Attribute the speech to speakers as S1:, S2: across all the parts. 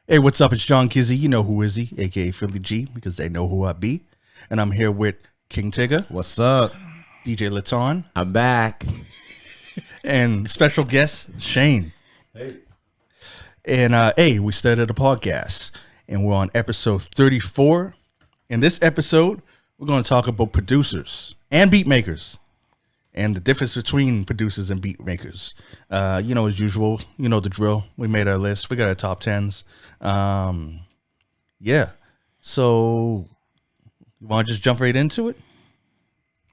S1: Hey, what's up? It's John Kizzy. You know who is he, aka Philly G, because they know who I be. And I'm here with King Tigger.
S2: What's up?
S1: DJ Laton.
S3: I'm back.
S1: And special guest, Shane.
S2: Hey.
S1: And hey, we started a podcast. And we're on episode 34. In this episode, we're going to talk about producers and beat makers. And the difference between producers and beat makers. As usual, you know the drill. We made our list. We got our top 10s. Yeah. So, you want to just jump right into it?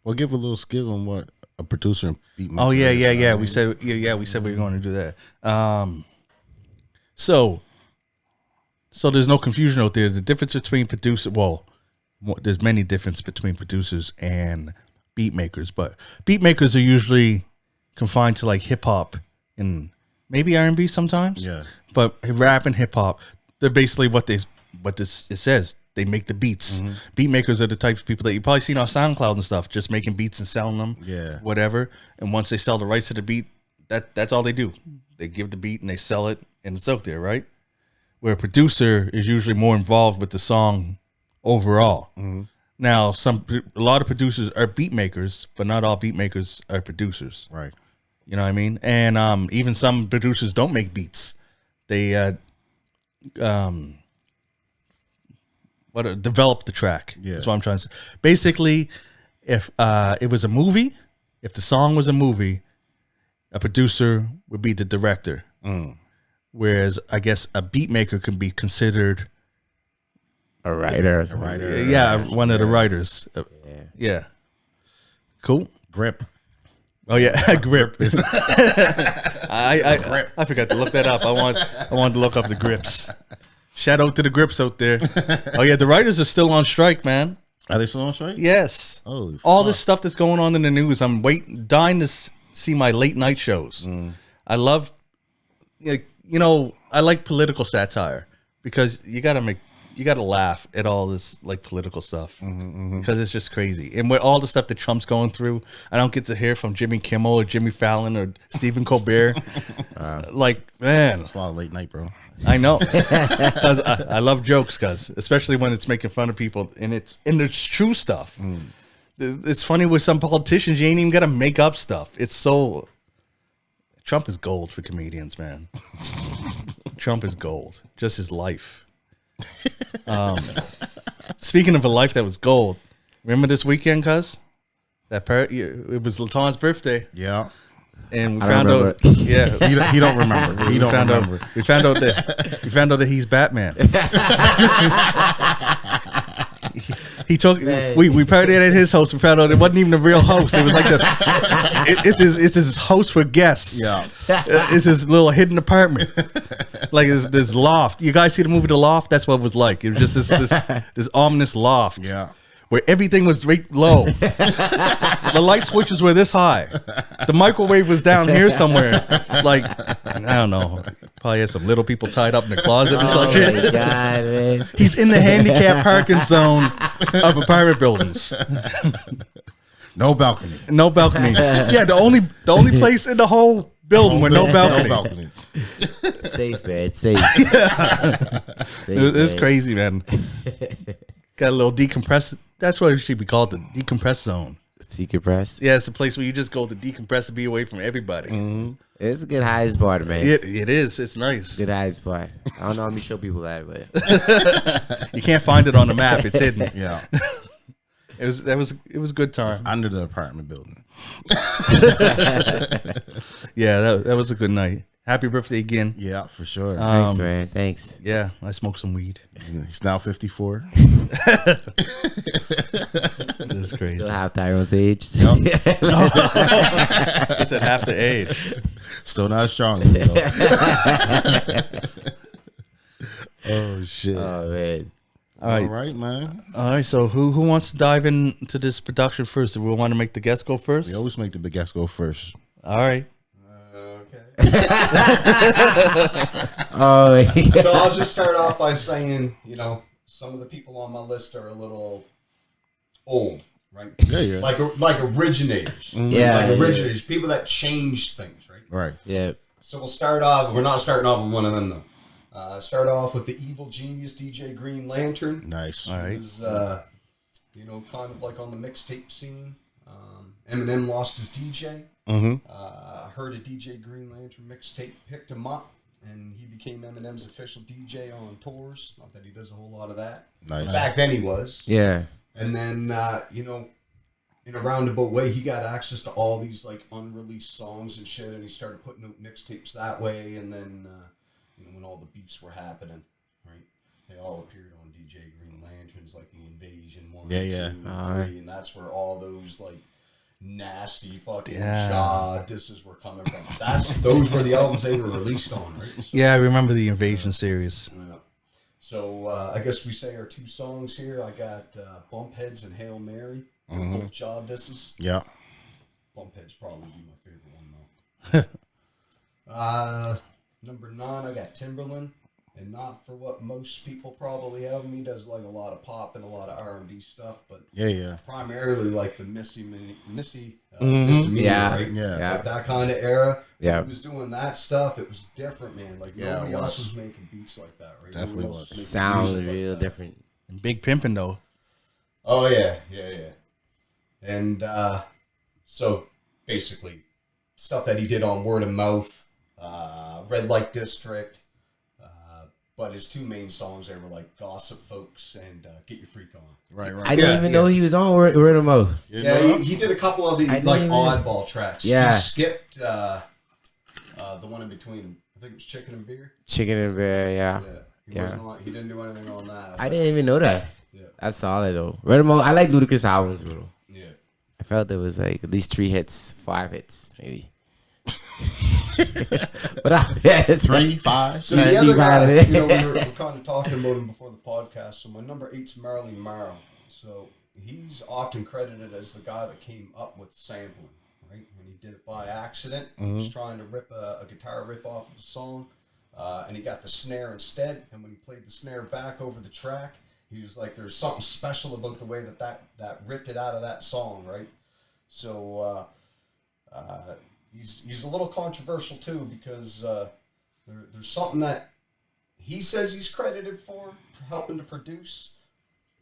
S2: Well, give a little skill on what a producer and beat maker.
S1: Oh, yeah. We said we were going to do that. So there's no confusion out there. The difference between there's many differences between producers and beat makers, but beat makers are usually confined to like hip hop and maybe R&B sometimes.
S2: Yeah.
S1: But rap and hip hop, they're basically what it says. They make the beats.
S2: Mm-hmm.
S1: Beat makers are the types of people that you probably seen on SoundCloud and stuff, just making beats and selling them.
S2: Yeah.
S1: Whatever. And once they sell the rights to the beat, that's all they do. They give the beat and they sell it and it's out there, right? Where a producer is usually more involved with the song overall. Mm-hmm. Now, a lot of producers are beat makers, but not all beat makers are producers.
S2: Right.
S1: You know what I mean? And even some producers don't make beats. They develop the track.
S2: Yeah.
S1: That's what I'm trying to say. Basically, if it was a movie, if the song was a movie, a producer would be the director. Mm. Whereas I guess a beat maker can be considered
S3: A writer.
S1: Yeah, one of the writers. Yeah. Cool.
S2: Grip.
S1: Oh yeah, grip. I forgot to look that up. I wanted to look up the grips. Shout out to the grips out there. Oh yeah, the writers are still on strike, man.
S2: Are they still on strike?
S1: Yes.
S2: Holy
S1: all
S2: fuck.
S1: this stuff that's going on in the news. I'm dying to see my late night shows. I love, I like political satire because you gotta laugh at all this like political stuff because it's just crazy. And with all the stuff that Trump's going through, I don't get to hear from Jimmy Kimmel or Jimmy Fallon or Stephen Colbert. Man,
S2: That's a lot of late night, bro.
S1: I know, because I love jokes, especially when it's making fun of people and it's true stuff. It's funny with some politicians, you ain't even gotta make up stuff. Trump is gold for comedians, man. Trump is gold, just his life. Speaking of a life that was gold, remember this weekend, cuz? It was Laton's birthday.
S2: Yeah.
S1: And we found out, yeah,
S2: He don't remember. We found out
S1: that he's Batman. He took we partied at his house. We found out it wasn't even a real house. It was like it's his house for guests.
S2: Yeah.
S1: It's his little hidden apartment. Like this loft. You guys see the movie The Loft? That's what it was like. It was just this ominous loft.
S2: Yeah.
S1: Where everything was right low. The light switches were this high. The microwave was down here somewhere. Like, I don't know. Probably had some little people tied up in the closet or some shit.
S3: Oh my God, man.
S1: He's in the handicap parking zone of apartment buildings.
S2: No balcony.
S1: No balcony. Yeah, the only place in the whole building with no balcony.
S2: No balcony.
S3: Safe, man. Safe.
S1: It's crazy, man. Got a little decompress. That's what it should be called, the decompress zone.
S3: Decompress?
S1: Yeah, it's a place where you just go to decompress and be away from everybody.
S2: Mm-hmm.
S3: It's a good high spot, man.
S1: It is. It's nice.
S3: Good high spot. I don't know how me show people that, but
S1: You can't find it on the map. It's hidden.
S2: Yeah.
S1: It was a good time.
S2: It's under the apartment building.
S1: Yeah, that was a good night. Happy birthday again.
S2: Yeah, for sure.
S3: thanks, man. Thanks.
S1: Yeah, I smoked some weed.
S2: He's now 54.
S1: It was crazy.
S3: Still half Tyrone's age.
S2: Yep.
S1: It's at half the age.
S2: Still not strong. You know? Oh shit!
S3: Oh man.
S2: All right, man.
S1: All right. So who wants to dive into this production first? Do we want to make the guest go first?
S2: We always make the big guest go first.
S1: All right.
S3: Oh.
S4: So I'll just start off by saying, some of the people on my list are a little old, right?
S2: Yeah.
S4: Like originators.
S3: Yeah,
S4: Like
S3: yeah.
S4: originators, people that change things, right?
S2: Right.
S3: Yeah.
S4: So we'll start off. We're not starting off with one of them though. Started off with the evil genius DJ Green Lantern.
S2: Nice.
S1: All right.
S4: He was, kind of like on the mixtape scene. Eminem lost his DJ. Heard a DJ Green Lantern mixtape, picked him up, and he became Eminem's official DJ on tours. Not that he does a whole lot of that.
S2: Nice.
S4: But back then he was.
S3: Yeah.
S4: And then, in a roundabout way, he got access to all these like unreleased songs and shit, and he started putting out mixtapes that way. And then, when all the beefs were happening, right, they all appeared on DJ Green Lanterns, like the Invasion 1, 2, and 3, and that's where all those like nasty fucking disses were coming from. Those were the albums they were released on, right? So,
S1: Yeah, I remember the Invasion series.
S4: yeah. So I guess we say our two songs here. I got Bumpheads and Hail Mary. Both jaw disses.
S2: Yeah.
S4: Bumpheads probably be my favorite one though. Number 9, I got Timberland, and not for what most people probably have him. He does like a lot of pop and a lot of R&B stuff, but primarily like the Misdemeanor, right?
S2: Yeah.
S4: Like that kind of era.
S3: Yeah.
S4: He was doing that stuff. It was different, man. Like nobody else was making beats like that, right?
S2: Definitely
S4: Nobody else
S2: was.
S4: making
S3: Sound
S4: music like
S3: real
S4: that.
S3: different.
S1: And Big Pimpin' though.
S4: Oh yeah. And so basically, stuff that he did on Word of Mouth, Red Light District, but his two main songs there were like Gossip Folks and Get Your Freak On.
S2: Right.
S3: I didn't even know he was on Word of Mouth.
S4: Yeah, he did a couple of the like oddball tracks.
S3: Yeah.
S4: He skipped the one in between. I think it was Chicken and Beer.
S3: Chicken and Bear, yeah.
S4: He wasn't on, he didn't do anything on that.
S3: I didn't even know that.
S4: Yeah.
S3: That's solid though. Word of Mouth. I like Ludacris albums, bro.
S4: Yeah.
S3: I felt there was like at least 3 hits, 5 hits, maybe. But it's
S2: 3, 5,
S4: So the
S2: 10.
S4: other guy,
S3: it.
S4: we were kind of talking about him before the podcast. So my number 8's Marley Marl. So he's often credited as the guy that came up with sampling, right? And he did it by accident. He was trying to rip a guitar riff off of a song, and he got the snare instead. And when he played the snare back over the track, he was like, "There's something special about the way that ripped it out of that song, right?" So he's a little controversial too because there's something that he says he's credited for helping to produce,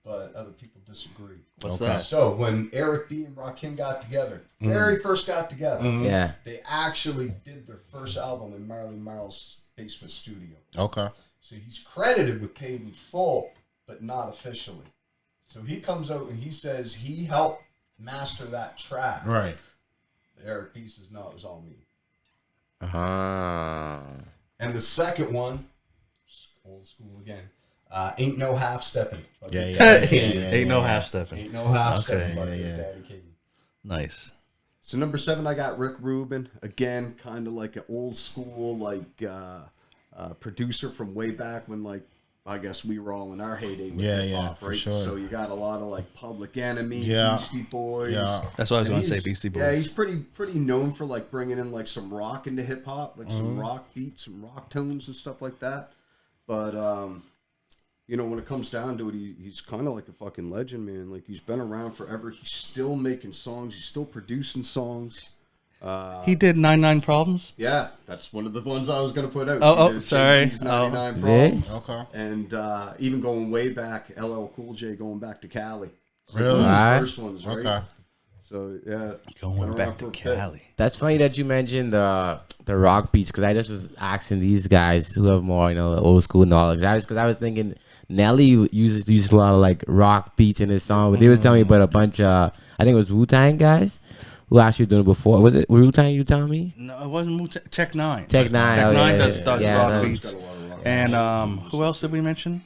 S4: but other people disagree.
S1: What's that?
S4: So when Eric B and Rakim got together, very first got together,
S3: Yeah.
S4: they actually did their first album in Marley Marl's basement studio.
S2: Okay.
S4: So he's credited with Paid in Full, but not officially. So he comes out and he says he helped master that track.
S2: Right.
S4: Eric B says, no, it was all me.
S3: Uh-huh.
S4: And the second one, old school again, Ain't No Half Stepping.
S1: Ain't no half stepping.
S4: Ain't No Half
S1: Okay,
S4: Stepping. by
S2: yeah.
S4: Daddy King.
S1: Nice.
S4: So number 7, I got Rick Rubin. Again, kind of like an old school, like producer from way back when, like, I guess we were all in our heyday with hip-hop,
S2: for
S4: right?
S2: sure.
S4: So you got a lot of like Public Enemy,
S2: Yeah.
S4: Beastie Boys.
S2: Yeah.
S1: That's what I was
S4: And
S1: going to say,
S4: he's-
S1: Beastie Boys.
S4: Yeah, he's pretty known for like bringing in like some rock into hip hop, like some rock beats, some rock tones and stuff like that. But when it comes down to it, he's kind of like a fucking legend, man. Like he's been around forever. He's still making songs. He's still producing songs.
S1: He did 99 Problems?
S4: Yeah, that's one of the ones I was gonna put out.
S1: Oh,
S4: He did
S1: sorry.
S4: Jay-Z's 99
S3: Oh.
S4: Problems.
S2: Okay.
S4: And even going way back, LL Cool J going back to Cali. So
S2: Really?
S4: one of his
S3: Right.
S4: first ones, right?
S2: Okay.
S4: So yeah,
S1: Going
S4: been
S1: back
S4: around
S1: to
S4: for a bit.
S1: Cali.
S3: That's funny that you mentioned the rock beats because I just was asking these guys who have more old school knowledge. I was thinking Nelly uses a lot of like rock beats in his song, but they was telling me about a bunch of I think it was Wu-Tang guys who actually doing it before. Was it Wu-Tang? You telling me?
S1: No, it wasn't Tech 9.
S3: Tech 9.
S1: Tech
S3: oh,
S1: 9
S3: yeah,
S1: does
S3: yeah,
S1: rock
S3: that-
S1: beats. And who else did we mention?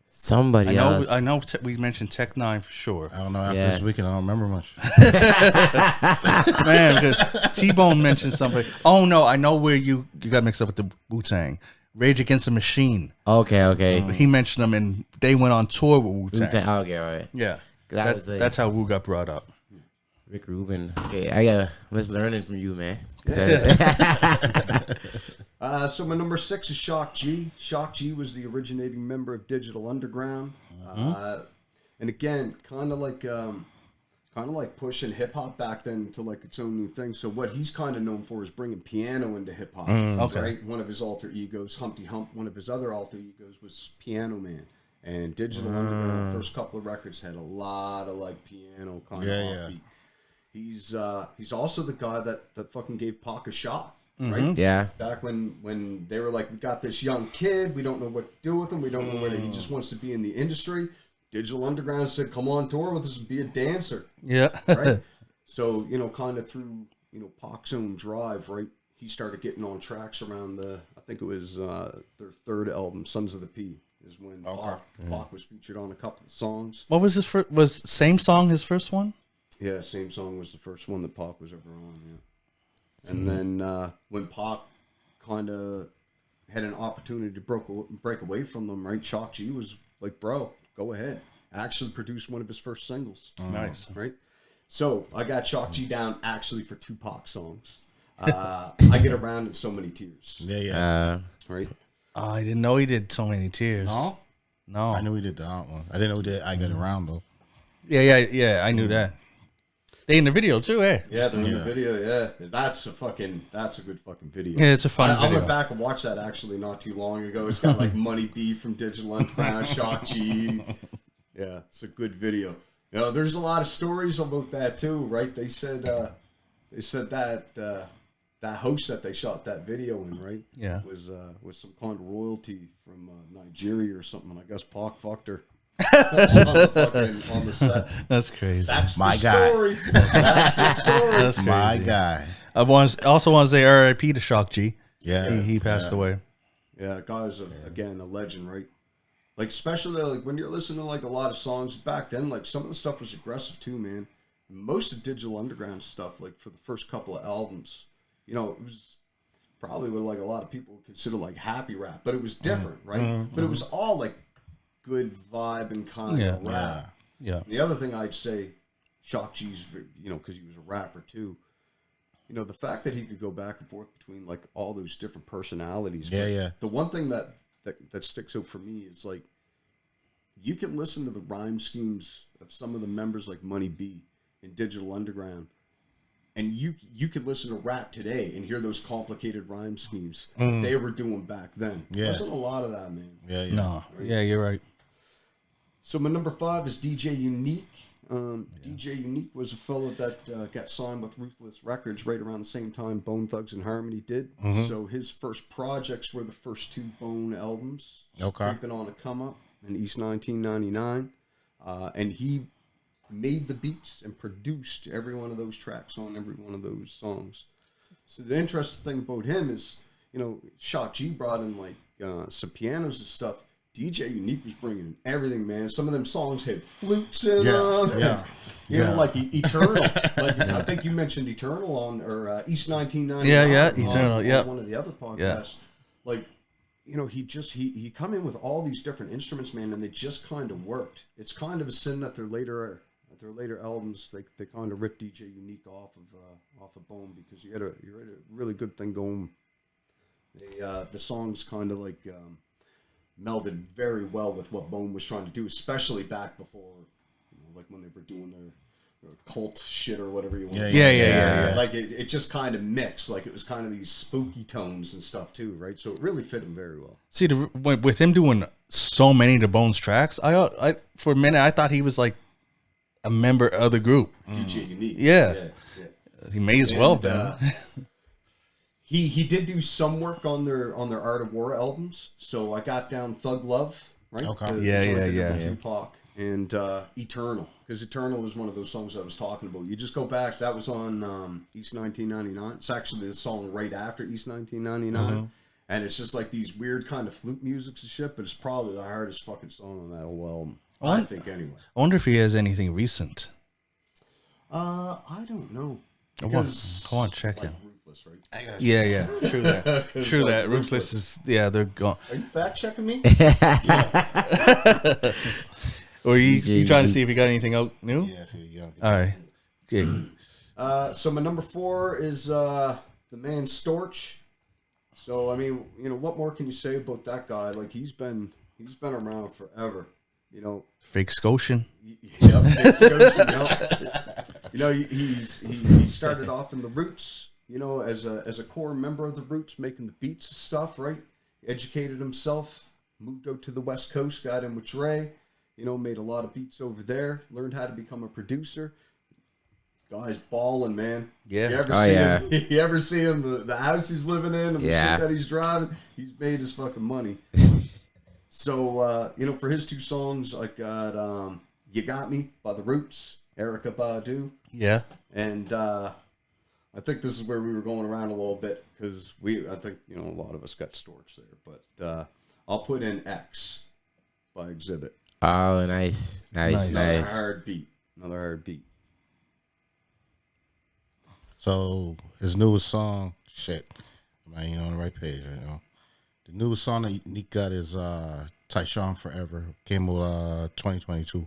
S3: Somebody else.
S1: I know we mentioned Tech 9 for sure.
S2: I don't know. After
S3: Yeah.
S2: this weekend, I don't remember much.
S1: Man, because T-Bone mentioned somebody. Oh, no, I know where you got mixed up with the Wu-Tang. Rage Against the Machine.
S3: Okay.
S1: He mentioned them, and they went on tour with Wu-Tang.
S3: Wu-Tang. Okay, all right.
S1: Yeah.
S3: That was like-
S1: That's how Wu got brought up.
S3: Rick Rubin. Okay, I'm just learning from you, man.
S4: So my number 6 is Shock G. Shock G was the originating member of Digital Underground. And again, kind of like kind of like pushing hip hop back then to like its own new thing. So what he's kind of known for is bringing piano into hip hop.
S1: Okay.
S4: Right? One of his alter egos, Humpty Hump, one of his other alter egos was Piano Man. And Digital Underground, first couple of records had a lot of like piano kind of offbeat. He's also the guy that fucking gave Pac a shot. Right?
S3: Yeah.
S4: Back when they were like, we got this young kid, we don't know what to do with him, we don't know whether he just wants to be in the industry. Digital Underground said, come on tour with us and be a dancer.
S1: Yeah.
S4: Right? So, kind of through, Pac's own drive, right? He started getting on tracks around I think it was their third album, Sons of the P, is when Pac was featured on a couple of songs.
S1: What was his first? Was same song his first one?
S4: Yeah, same song was the first one that Pac was ever on, yeah. And then when Pac kind of had an opportunity to break away from them, right? Shock G was like, bro, go ahead. Actually produced one of his first singles.
S1: Nice.
S4: Right? So I got Shock G down actually for 2 Pac songs. I Get Around in So Many Tears.
S2: Yeah.
S4: Right?
S1: Oh, I didn't know he did So Many Tears. No.
S2: I knew he did that one. I didn't know he did I Get Around though.
S1: Yeah. I knew that. They in the video too, eh?
S4: Yeah, they're in the video. Yeah, that's a good fucking video.
S1: Yeah, it's a fun
S4: I
S1: video.
S4: went back and watched that actually not too long ago. It's got like Money B from Digital Underground, Shock G. Yeah, it's a good video. There's a lot of stories about that too, right? They said that that host that they shot that video in, right?
S1: Yeah.
S4: was some kind of royalty from Nigeria or something. And I guess Pac fucked her. on the set.
S1: That's crazy.
S4: That's
S2: My
S4: the
S2: guy.
S4: story. That's the story.
S1: That's crazy.
S2: My guy.
S1: I also want to say R.I.P. to Shock G.
S2: Yeah.
S1: He passed away.
S4: Yeah, that guy's again a legend, right? Like especially like when you're listening to like a lot of songs back then, like some of the stuff was aggressive too, man. Most of Digital Underground stuff, like for the first couple of albums, it was probably what like a lot of people would consider like happy rap, but it was different, right? But it was all like good vibe and kind of rap.
S1: Yeah.
S4: The other thing I'd say, Shock G's, because he was a rapper too. The fact that he could go back and forth between like all those different personalities.
S2: Yeah.
S4: The one thing that sticks out for me is like you can listen to the rhyme schemes of some of the members like Money B in Digital Underground, and you could listen to rap today and hear those complicated rhyme schemes they were doing back then.
S2: Yeah.
S4: There wasn't a lot of that, man.
S2: Yeah.
S1: No. Yeah, you're right.
S4: So my number 5 is DJ Unique. DJ Unique was a fellow that got signed with Ruthless Records right around the same time Bone Thugs and Harmony did. So his first projects were the first 2 Bone albums.
S2: Okay.
S4: Creeping on a Come Up in East 1999. And he made the beats and produced every one of those tracks on every one of those songs. So the interesting thing about him is, Shock G brought in like some pianos and stuff. DJ Unique was bringing in everything, man. Some of them songs had flutes in them.
S2: Yeah.
S4: Like Eternal. Like I think you mentioned Eternal on or East 1999.
S1: Yeah, Eternal.
S4: On one of the other podcasts. Like, he come in with all these different instruments, man, and they just kind of worked. It's kind of a sin that their later albums they kind of ripped DJ Unique off of Bone because you had a really good thing going. The songs kind of like melded very well with what Bone was trying to do, especially back before, like when they were doing their cult shit or whatever you want.
S1: Yeah.
S4: Like it just kind of mixed. Like it was kind of these spooky tones and stuff too, right? So it really fit him very well.
S1: See, with him doing so many of the Bones tracks, I for a minute I thought he was like a member of the group.
S4: DJ Unique.
S1: Yeah. He may as well have been.
S4: He did do some work on their Art of War albums. So I got down Thug Love, right?
S2: Okay.
S1: Yeah.
S4: Tupac and Eternal, because Eternal was one of those songs I was talking about. You just go back. That was on East 1999. It's actually the song right after East 1999. And it's just like these weird kind of flute musics and shit, but it's probably the hardest fucking song on that whole album. I think anyway.
S1: I wonder if he has anything recent.
S4: I don't know.
S1: Come on, check him.
S4: Ruthless, right?
S1: Yeah. True that. True
S4: like
S1: that. Ruthless is they're gone.
S4: Are you fact checking me?
S1: Or you trying to see if he got anything out new?
S2: Yeah.
S1: All right. Okay.
S4: So my number 4 is the man Storch. So I mean, what more can you say about that guy? Like he's been around forever.
S1: Fake Scotian.
S4: Yep, Fake Scotian, yep. You know, he started off in the Roots, you know, as a core member of the Roots, making the beats and stuff, right? Educated himself, moved out to the West Coast, got in with Dre, you know, made a lot of beats over there, learned how to become a producer. Guy's balling, man.
S1: Yeah.
S4: You ever see him, the house he's living in, and the shit that he's driving? He's made his fucking money. So, you know, for his 2 songs, I got You Got Me by The Roots, Erykah Badu.
S1: Yeah.
S4: And I think this is where we were going around a little bit, because I think, you know, a lot of us got storage there. But I'll put in X by Exhibit.
S3: Oh, nice.
S4: Another hard beat.
S2: So his newest song, shit, I ain't on the right page right now. The newest song that Nick got is Tyshawn Forever. Came out 2022.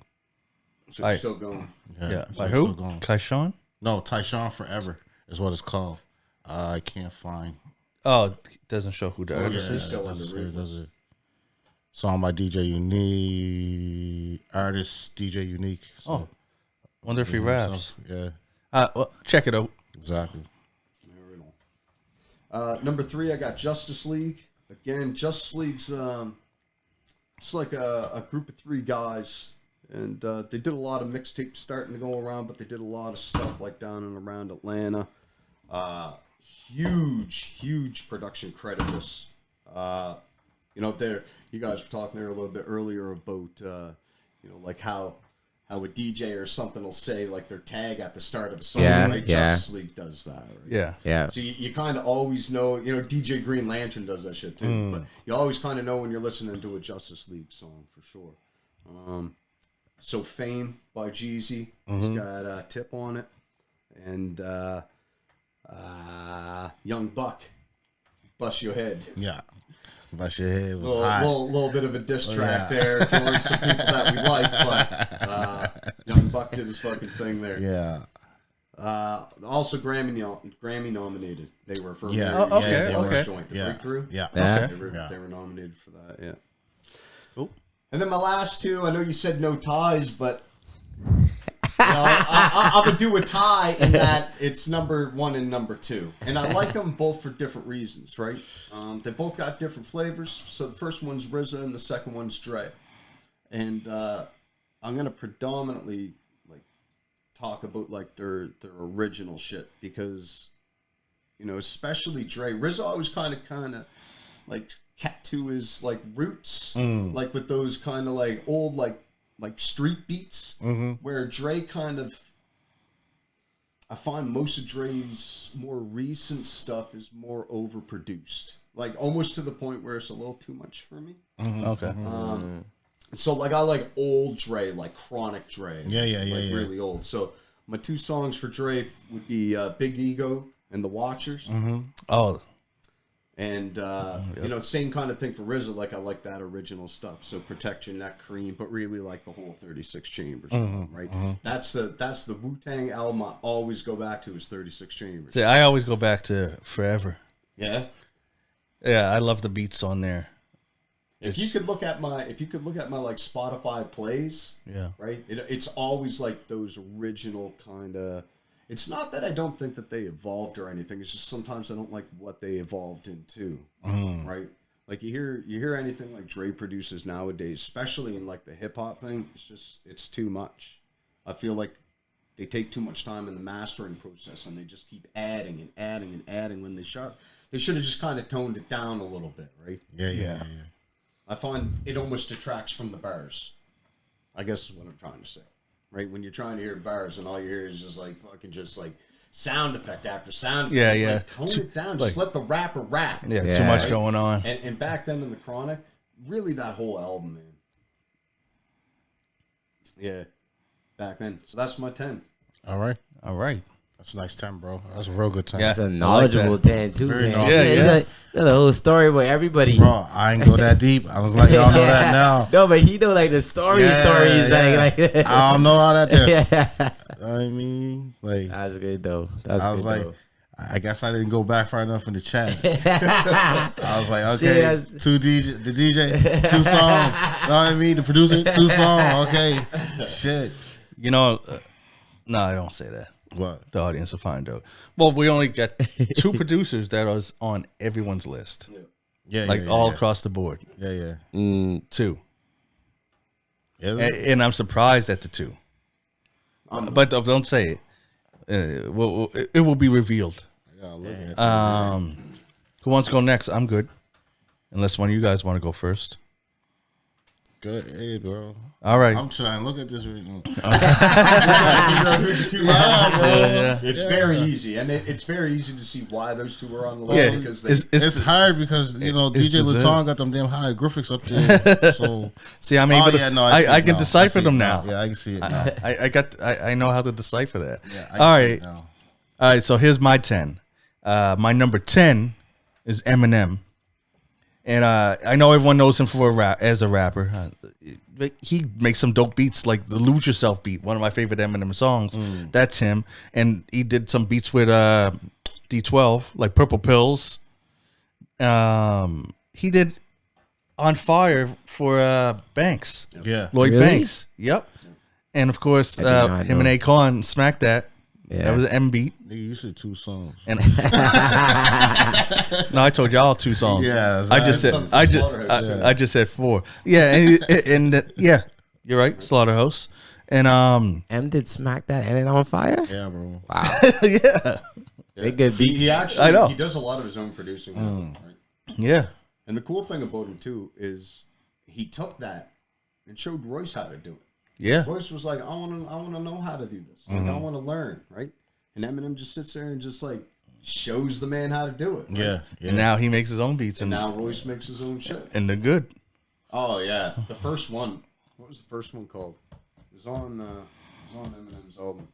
S4: So it's still going.
S1: Yeah.
S2: So
S1: By
S2: it's
S1: who?
S2: still going.
S1: Kaishan?
S2: No, Tyshawn Forever is what it's called. I can't find.
S1: Oh, it doesn't show who the
S4: Oh,
S1: artist
S4: yeah.
S1: is.
S4: He's still on the
S2: does
S4: Ruthless.
S2: it. Song by DJ Unique. Artist DJ Unique. So,
S1: Oh, wonder if he raps.
S2: Yeah,
S1: Well, check it out.
S2: exactly.
S4: Number 3, I got Justice League. Again, Justice League's it's like a group of 3 guys, and they did a lot of mixtapes starting to go around, but they did a lot of stuff like down and around Atlanta. Huge production credit this. You know, you guys were talking there a little bit earlier about you know, like how a DJ or something will say like their tag at the start of a song. Right? Justice League does that. Right?
S3: Yeah.
S4: So you kind of always know, you know, DJ Green Lantern does that shit too. But you always kind of know when you're listening to a Justice League song for sure. So Fame by Jeezy, it's got a tip on it, and Young Buck, Bust Your Head.
S2: Yeah. Bust Your Head was
S4: little bit of a diss track there towards some people that we like, but Young Buck did his fucking thing there.
S2: Yeah.
S4: Also Grammy nominated. They were for
S2: Yeah.
S1: Oh, okay,
S4: the
S1: okay.
S4: joint, the
S2: Yeah.
S4: Breakthrough.
S2: Yeah.
S3: Yeah.
S4: They were nominated for that. Yeah.
S1: Cool.
S4: And then my last 2, I know you said no ties, but you know, I'm gonna do a tie in that it's number 1 and number 2, and I like them both for different reasons, right? They both got different flavors. So the first one's RZA and the second one's Dre, and I'm gonna predominantly like talk about like their original shit, because you know, especially Dre. RZA always kind of like kept to his like roots, like with those kind of like old like street beats, where Dre kind of, I find most of Dre's more recent stuff is more overproduced, like almost to the point where it's a little too much for me.
S1: Okay.
S4: So like I like old Dre, like Chronic Dre,
S2: Yeah.
S4: really old. So my 2 songs for Dre would be Big Ego and The Watchers.
S1: Oh,
S4: And, you know, same kind of thing for RZA. Like, I like that original stuff. So Protect Your Neck, Cream, but really like the whole 36 Chambers, right? That's the Wu-Tang album I always go back to, is 36 Chambers.
S1: see, I always go back to Forever.
S4: Yeah.
S1: Yeah, I love the beats on there.
S4: If you could look at my like Spotify plays,
S1: Yeah.
S4: right? It's always like those original kind of. It's not that I don't think that they evolved or anything. It's just sometimes I don't like what they evolved into, right? Like you hear anything like Dre produces nowadays, especially in like the hip hop thing. It's too much. I feel like they take too much time in the mastering process, and they just keep adding and adding and adding when they should have just kind of toned it down a little bit, right?
S2: Yeah.
S4: I find it almost detracts from the bars, I guess is what I'm trying to say. Right? When you're trying to hear bars and all you hear is just like fucking just like sound effect after sound effect.
S1: Yeah.
S4: Like, tone it down. Just let the rapper rap.
S1: Yeah, too much going on.
S4: And back then in the Chronic, really that whole album, man. Yeah. Back then. So that's my 10.
S2: All right. That's a nice 10, bro. That's a real good 10.
S1: Yeah.
S3: It's a knowledgeable 10 too,
S2: Very
S3: man.
S2: knowledgeable.
S1: Yeah.
S3: The whole story about everybody.
S2: Bro, I ain't go that deep. I was like, y'all know that now.
S3: No, but he know like the stories. Like
S2: I don't know how that there.
S3: yeah.
S2: I mean, like,
S3: That's good though.
S2: I was like, I guess I didn't go back far enough in the chat. I was like, okay,
S3: Shit,
S2: the DJ, 2 songs. You know what I mean? The producer, 2 songs. Okay, shit.
S1: You know, No, I don't say that.
S2: What?
S1: The audience will find out. Well, we only got 2 producers that was on everyone's list.
S2: Yeah,
S1: Like all across the board.
S2: Yeah.
S1: 2.
S2: Yeah.
S1: And I'm surprised at the 2. But don't say it. It will be revealed.
S2: I gotta look at that.
S1: Who wants to go next? I'm good. Unless one of you guys want to go first.
S2: Good, hey, bro.
S1: All right.
S2: I'm trying to look at this.
S4: It's very easy, and it's very easy to see why those 2 were on the list.
S1: Yeah,
S4: Because
S2: It's hard because DJ Laton got them damn hieroglyphics up there. So
S1: see, I'm able to. I can decipher them now.
S2: Yeah, I can see it now.
S1: I know how to decipher that.
S2: Yeah, I
S1: All
S2: can see
S1: right.
S2: it now.
S1: All right. So here's my 10. My number 10 is Eminem. And I know everyone knows him for as a rapper. He makes some dope beats, like the "Lose Yourself" beat, one of my favorite Eminem songs. That's him. And he did some beats with D12, like "Purple Pills." He did "On Fire" for Banks.
S2: Yeah.
S1: Lloyd
S3: Really?
S1: Banks. Yep. And of course,
S3: I did not
S1: him
S3: know.
S1: and Akon smacked that.
S3: Yeah.
S1: That was an M beat.
S2: Nigga, you said 2 songs.
S1: And no, I told y'all 2 songs.
S2: Yeah,
S1: I just said
S4: some
S1: I
S4: Slaughterhouse, too.
S1: just said 4. Yeah, and yeah, you're right, Slaughterhouse. And
S3: M did smack that and it on fire.
S2: Yeah, bro.
S3: Wow,
S1: yeah,
S3: they good beats.
S4: He actually
S1: I know.
S4: he does a lot of his own producing, right?
S1: yeah,
S4: And the cool thing about him too is he took that and showed Royce how to do it.
S1: yeah.
S4: Royce was like, I want to know how to do this. Like, I want to learn, right? And Eminem just sits there and just like shows the man how to do it. Right?
S2: Yeah.
S1: And now he makes his own beats,
S4: And
S1: and
S4: now Royce makes his own shit.
S1: they're good.
S4: Oh yeah, the first one. What was the first one called? It was on Eminem's album.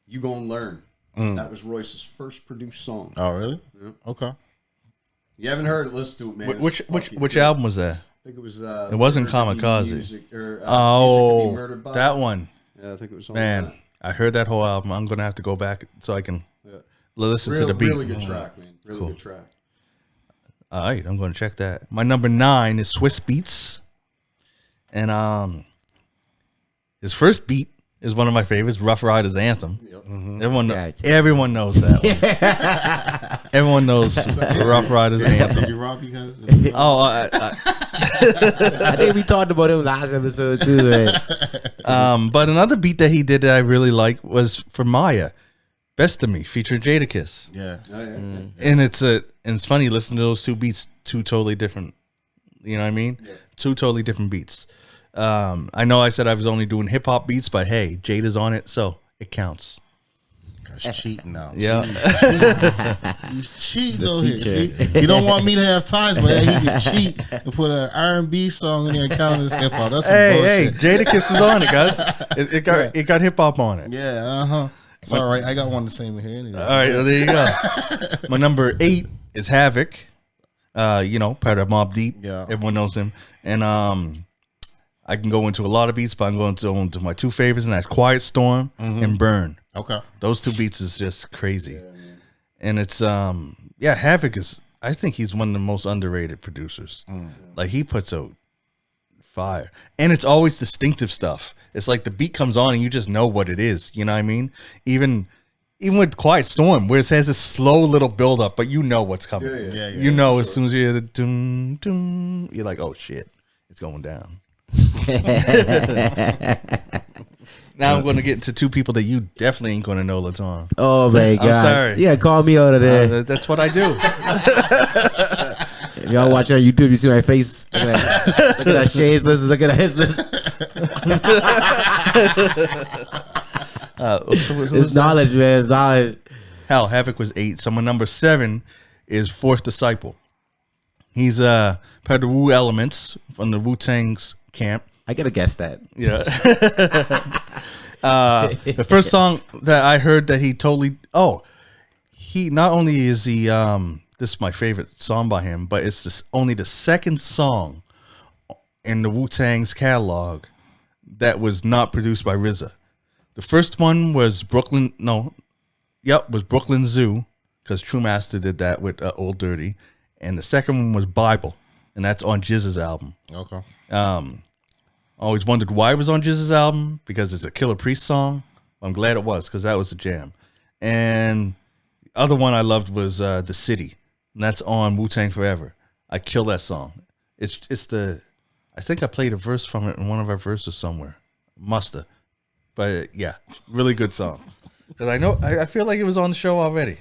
S4: You Gonna Learn. That was Royce's first produced song.
S2: Oh, really?
S4: Yeah.
S2: Okay.
S4: You haven't heard it? Listen to it, man. It's
S1: Which
S4: fucking
S1: which
S4: good.
S1: album was that?
S4: I think it was.
S1: It wasn't
S4: Murder to Be
S1: Kamikaze.
S4: Music, or, Music to Be
S1: Oh,
S4: Murdered By.
S1: that one,
S4: Yeah, I think it was on
S1: man.
S4: that.
S1: I heard that whole album. I'm gonna have to go back so I can
S4: Yeah.
S1: listen to the beat.
S4: Really good track, man. Really
S1: Cool.
S4: good track.
S1: All right, I'm gonna check that. My number 9 is Swiss Beats, and his first beat is one of my favorites, Rough Riders Anthem.
S4: Yep.
S1: Everyone knows that one. Everyone knows Rough Riders Anthem.
S2: Did you rob because?
S1: Oh,
S3: I think we talked about him last episode too. Man.
S1: but another beat that he did that I really like was for Maya, "Best of Me" featuring Jadakiss.
S2: Yeah.
S4: Oh, yeah.
S1: And it's funny listening to those 2 beats, 2 totally different. You know what I mean?
S4: Yeah.
S1: 2 totally different beats. I know I said I was only doing hip hop beats, but hey, Jada's on it, so it counts.
S2: That's cheating now.
S1: Yeah.
S2: He's cheating over here. See, he don't want me to have times, but he can cheat and put an R&B song in there and count as hip hop. That's some
S1: Hey,
S2: bullshit.
S1: Jadakiss is on it, guys. It got hip hop on it.
S2: Yeah, It's all right. I got one the same here. Anyway.
S1: All right, well, there you go. My number 8 is Havoc. Part of Mobb Deep.
S2: Yeah.
S1: Everyone knows him. And I can go into a lot of beats, but I'm going to into my 2 favorites, and that's Quiet Storm and Burn.
S2: Okay.
S1: Those 2 beats is just crazy. And it's Havoc is, I think he's one of the most underrated producers. Like, he puts out fire. And it's always distinctive stuff. It's like the beat comes on and you just know what it is. You know what I mean? Even with Quiet Storm, where it has this slow little build up, but you know what's coming.
S2: Yeah,
S1: You know, as soon as you hear the doom, doom, you're like, oh shit, it's going down. Now I'm going to get into 2 people that you definitely ain't going to know, Laton.
S3: Oh my god!
S1: sorry.
S3: Yeah, call me out of there.
S1: That's what I do.
S3: If y'all watch on YouTube, you see my face. Look at that Shane's list. Look at his list. It's knowledge, man. It's knowledge.
S1: Hell, Havoc was 8. So my number 7 is Fourth Disciple. He's part of the Wu Elements from the Wu-Tang's camp.
S3: I gotta guess that.
S1: Yeah. The first song that I heard that he totally he not only is he this is my favorite song by him, but it's only the second song in the Wu-Tang's catalog that was not produced by RZA. The first one was Brooklyn Zoo, because True Master did that with Old Dirty, and the second one was Bible, and that's on GZA's album.
S2: Okay.
S1: Always wondered why it was on GZA's album, because it's a Killer Priest song. I'm glad it was because that was a jam. And the other one I loved was The City, and that's on Wu-Tang Forever. I kill that song. It's the, I think I played a verse from it in one of our verses somewhere. Musta. But yeah, really good song. Because I feel like it was on the show already.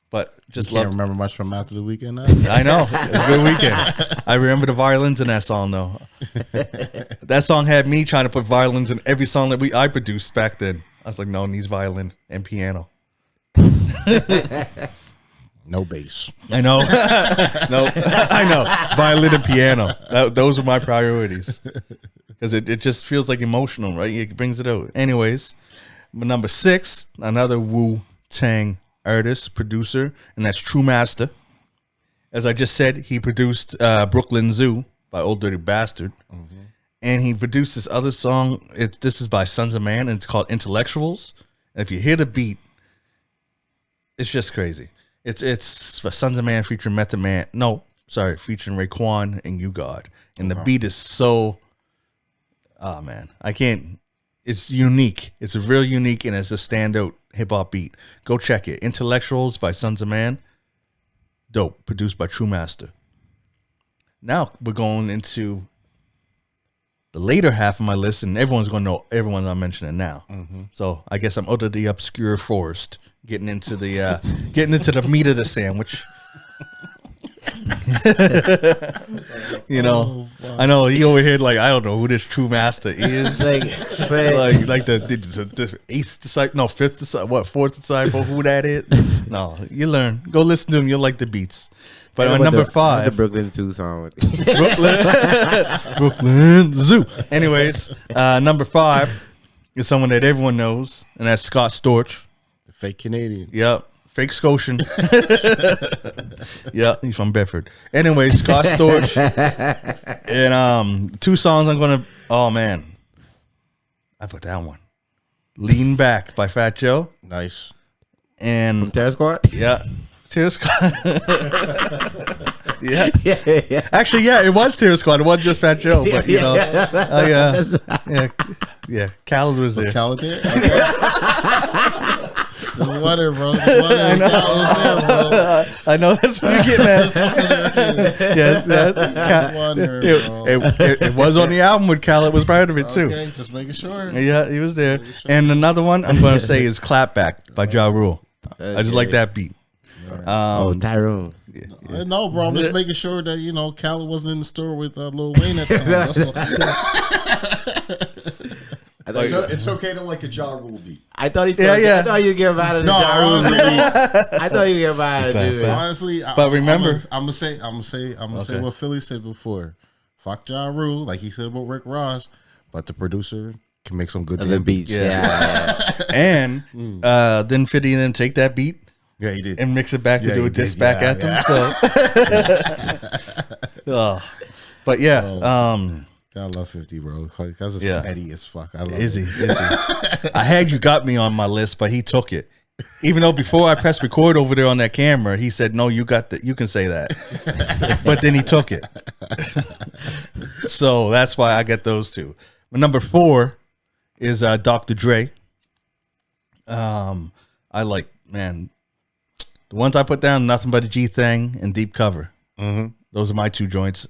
S1: But just
S2: Can't
S1: love.
S2: remember much from after the weekend now.
S1: I know. It was a good weekend. I remember the violins in that song though. That song had me trying to put violins in every song that I produced back then. I was like, no, it needs violin and piano.
S2: No bass.
S1: I know. No, I know. Violin and piano. Those are my priorities. Because it just feels like emotional, right? It brings it out. Anyways, number 6, another Wu-Tang artist, producer, and that's True Master. As I just said, he produced Brooklyn Zoo by Old Dirty Bastard. Mm-hmm. And he produced this other song. This is by Sons of Man, and it's called Intellectuals. And if you hear the beat, it's just crazy. It's for Sons of Man featuring Method Man. No, sorry, featuring Raekwon and You God. And the beat is so, oh man, I can't. It's unique. It's a real unique, and it's a standout hip hop beat. Go check it. Intellectuals by Sons of Man. Dope. Produced by True Master. Now we're going into the later half of my list, and everyone's going to know everyone I'm mentioning now. Mm-hmm. So I guess I'm out of the obscure forest, getting into the meat of the sandwich. You know, I know he over here like I don't know who this True Master is. like the eighth disciple, no, fifth disciple, what, fourth disciple? Who that is? No, you learn. Go listen to him. You'll like the beats. But on number 5,
S3: the Brooklyn Zoo song.
S1: Brooklyn Zoo. Anyways, number 5 is someone that everyone knows, and that's Scott Storch.
S2: The fake Canadian.
S1: Yep. Fake Scotian. Yeah, he's from Bedford. Anyway, Scott Storch. And 2 songs I'm going to... Oh, man. I put that one. Lean Back by Fat Joe.
S2: Nice.
S1: And...
S3: Terror Squad?
S1: Yeah. Terror Squad. Yeah. Actually, yeah, it was Terror Squad. It wasn't just Fat Joe, but, you know. Yeah. Khaled was there.
S2: Khaled there? Okay. Just wonder, bro. I
S1: know. I know that's what you're getting at. Yes, it was on the album when Khaled was part of it too.
S2: Okay, just making sure.
S1: Yeah, he was there. And another one I'm going to say is "Clapback" by Ja Rule. I just like that beat.
S3: Tyrone.
S2: No, bro. I'm just making sure that Khaled wasn't in the store with Lil Wayne at the time.
S4: It's okay to like a Ja Rule beat.
S3: I thought he said. I thought you'd get out of the Ja Rule beat. I thought you'd get out of it.
S2: Honestly,
S1: but remember,
S2: I'm gonna say what Philly said before. Fuck Ja Rule, like he said about Rick Ross, but the producer can make some good
S3: beats.
S1: Yeah. And then 50 then take that beat.
S2: Yeah, he did.
S1: And mix it back to do a diss back at them. So, but yeah,
S2: I love 50, bro. Because it's petty as fuck. I love
S1: Izzy. I had You Got Me on my list, but he took it. Even though before I pressed record over there on that camera, he said, "No, you got that. You can say that." But then he took it. So that's why I got those 2. My number 4 is Dr. Dre. I like, man, the ones I put down, Nothing But a G Thing and Deep Cover. Mm-hmm. Those are my 2 joints.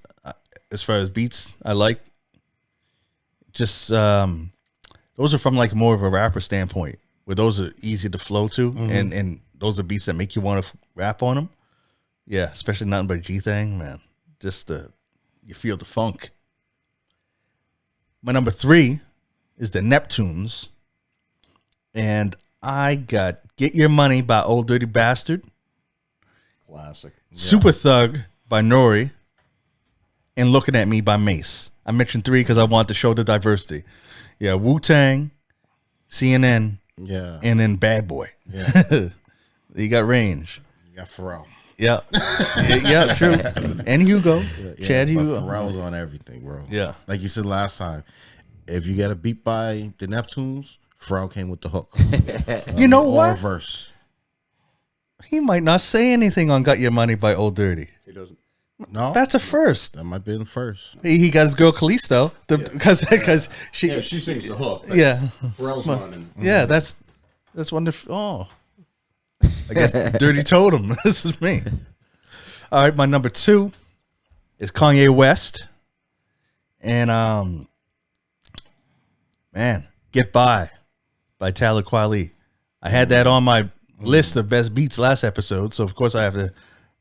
S1: As far as beats, I like. Just those are from like more of a rapper standpoint, where those are easy to flow to, and those are beats that make you want to rap on them. Yeah, especially Nothing But a G Thing, man. Just you feel the funk. My number 3 is the Neptunes, and I got Get Your Money by Old Dirty Bastard.
S4: Classic.
S1: Super Thug by Nori, and Looking at Me by Mace. I mentioned 3 because I want to show the diversity. Yeah, Wu-Tang, CNN, and then Bad Boy. Yeah. You got range.
S2: You got Pharrell.
S1: Yeah. Yeah, true. And Hugo. Chad Hugo.
S2: Pharrell's on everything, bro.
S1: Yeah.
S2: Like you said last time, if you got a beat by the Neptunes, Pharrell came with the hook.
S1: You know what?
S2: Or verse.
S1: He might not say anything on Got Your Money by Old Dirty.
S4: He doesn't.
S2: No,
S1: That's a first.
S2: that might be the first.
S1: He got his girl Callisto because she
S4: Yeah, she sings the hook. but
S1: yeah
S4: Pharrell's running.
S1: yeah that's wonderful. Oh, I guess Dirty Totem. This is me. All right, my number 2 is Kanye West, and man, Get By Talib Kweli. I had that on my list of best beats last episode, so of course I have to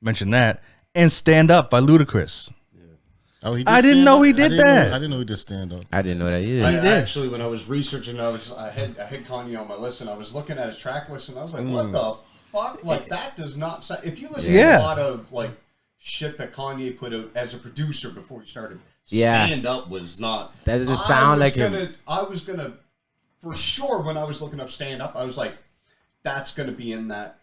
S1: mention that. And Stand Up by Ludacris.
S2: Oh, he did
S1: I didn't
S2: stand
S1: know
S2: up?
S1: he did
S2: I didn't
S1: that.
S2: Know, I didn't know he did stand up.
S3: I didn't know that either.
S4: I actually, when I was researching, I had Kanye on my list, and I was looking at his track list, and I was like, "What the fuck? Like that does not sound." If you listen to a lot of like shit that Kanye put out as a producer before he started, Stand Up was not.
S3: That doesn't sound like him.
S4: I was gonna, for sure, when I was looking up Stand Up, I was like, "That's gonna be in that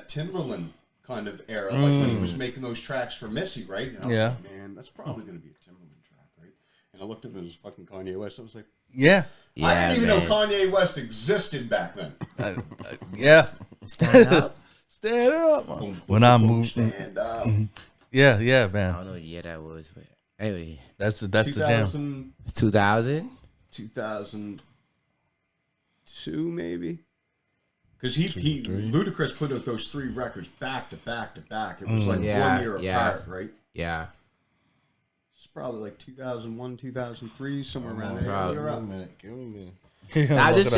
S4: Timberland kind of era, like when he was making those tracks for Missy, right?" And I was like, man, that's probably gonna be a Timberland track, right? And I looked up and it was fucking Kanye West. I was like,
S1: Yeah,
S4: I didn't even know Kanye West existed back then.
S1: yeah.
S3: Stand Up.
S1: Stand up when I move.
S4: Stand Up.
S1: Yeah,
S3: I
S1: man.
S3: don't know what year that was, but anyway,
S1: That's the jam.
S3: 2000.
S4: 2002 maybe. Because he Ludacris put out those 3 records back to back to back. It was like 1 year apart, right?
S3: Yeah.
S4: It's probably like 2001, 2003, somewhere around there.
S3: Probably.
S4: You're
S2: Give
S4: up.
S2: me a minute. Give me a minute.
S3: I was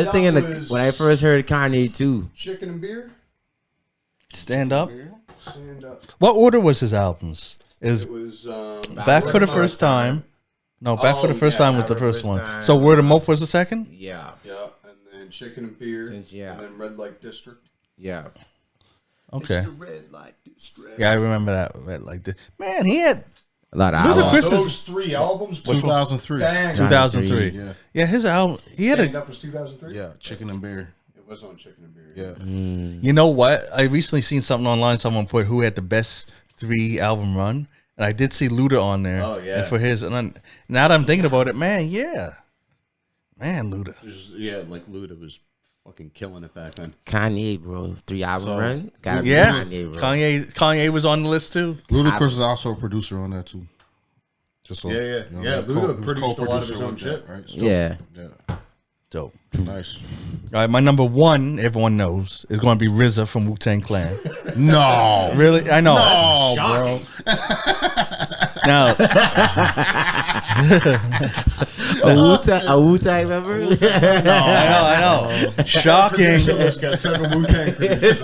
S3: thinking when I first heard Kanye too.
S4: Chicken and Beer.
S1: Stand Up.
S4: Stand Up.
S1: What order was his albums? Is
S4: It was
S1: Back for the First Time. No, Back for the First Time was the first one. So Word of Mouth was the second?
S3: Yeah.
S4: Yeah, and then Chicken and Beer.
S3: Yeah.
S4: And then Red Light District.
S3: Yeah.
S1: Okay.
S4: It's the Red Light District.
S1: Yeah, I remember that. Like this. Man, he had
S3: A lot of
S1: Ludacris
S3: albums.
S4: Those 3 albums.
S2: 2003.
S4: Bang.
S1: 2003.
S2: Yeah.
S1: Yeah, his album. He had
S4: Stand
S1: a.
S4: Up was 2003?
S2: Yeah, Chicken and Beer.
S4: It was on Chicken and Beer.
S2: Yeah.
S1: You know what? I recently seen something online. Someone put who had the best 3 album run, and I did see Luda on there.
S4: Oh, yeah.
S1: And for his, and now that I'm thinking about it, man, yeah, man, Luda.
S4: Yeah, like Luda was fucking killing it back then.
S3: Kanye, bro. 3 album run. Gotta be
S1: Yeah,
S3: Kanye, bro.
S1: Kanye was on the list too.
S2: Ludacris is also a producer on that too. Just so,
S4: Yeah.
S2: you know,
S4: Yeah,
S2: he
S4: Luda
S2: was
S4: produced a lot of his
S2: co-producer
S4: own
S2: with
S4: shit.
S2: that, right? So,
S3: Yeah.
S2: Yeah.
S1: Dope.
S2: Nice.
S1: All right, my number 1, everyone knows, is going to be RZA from Wu-Tang Clan.
S2: No.
S1: Really? I know.
S2: Oh, bro.
S1: Now,
S3: A Wu-Tang member?
S1: I know. Shocking.
S4: This got 7 Wu-Tang producers.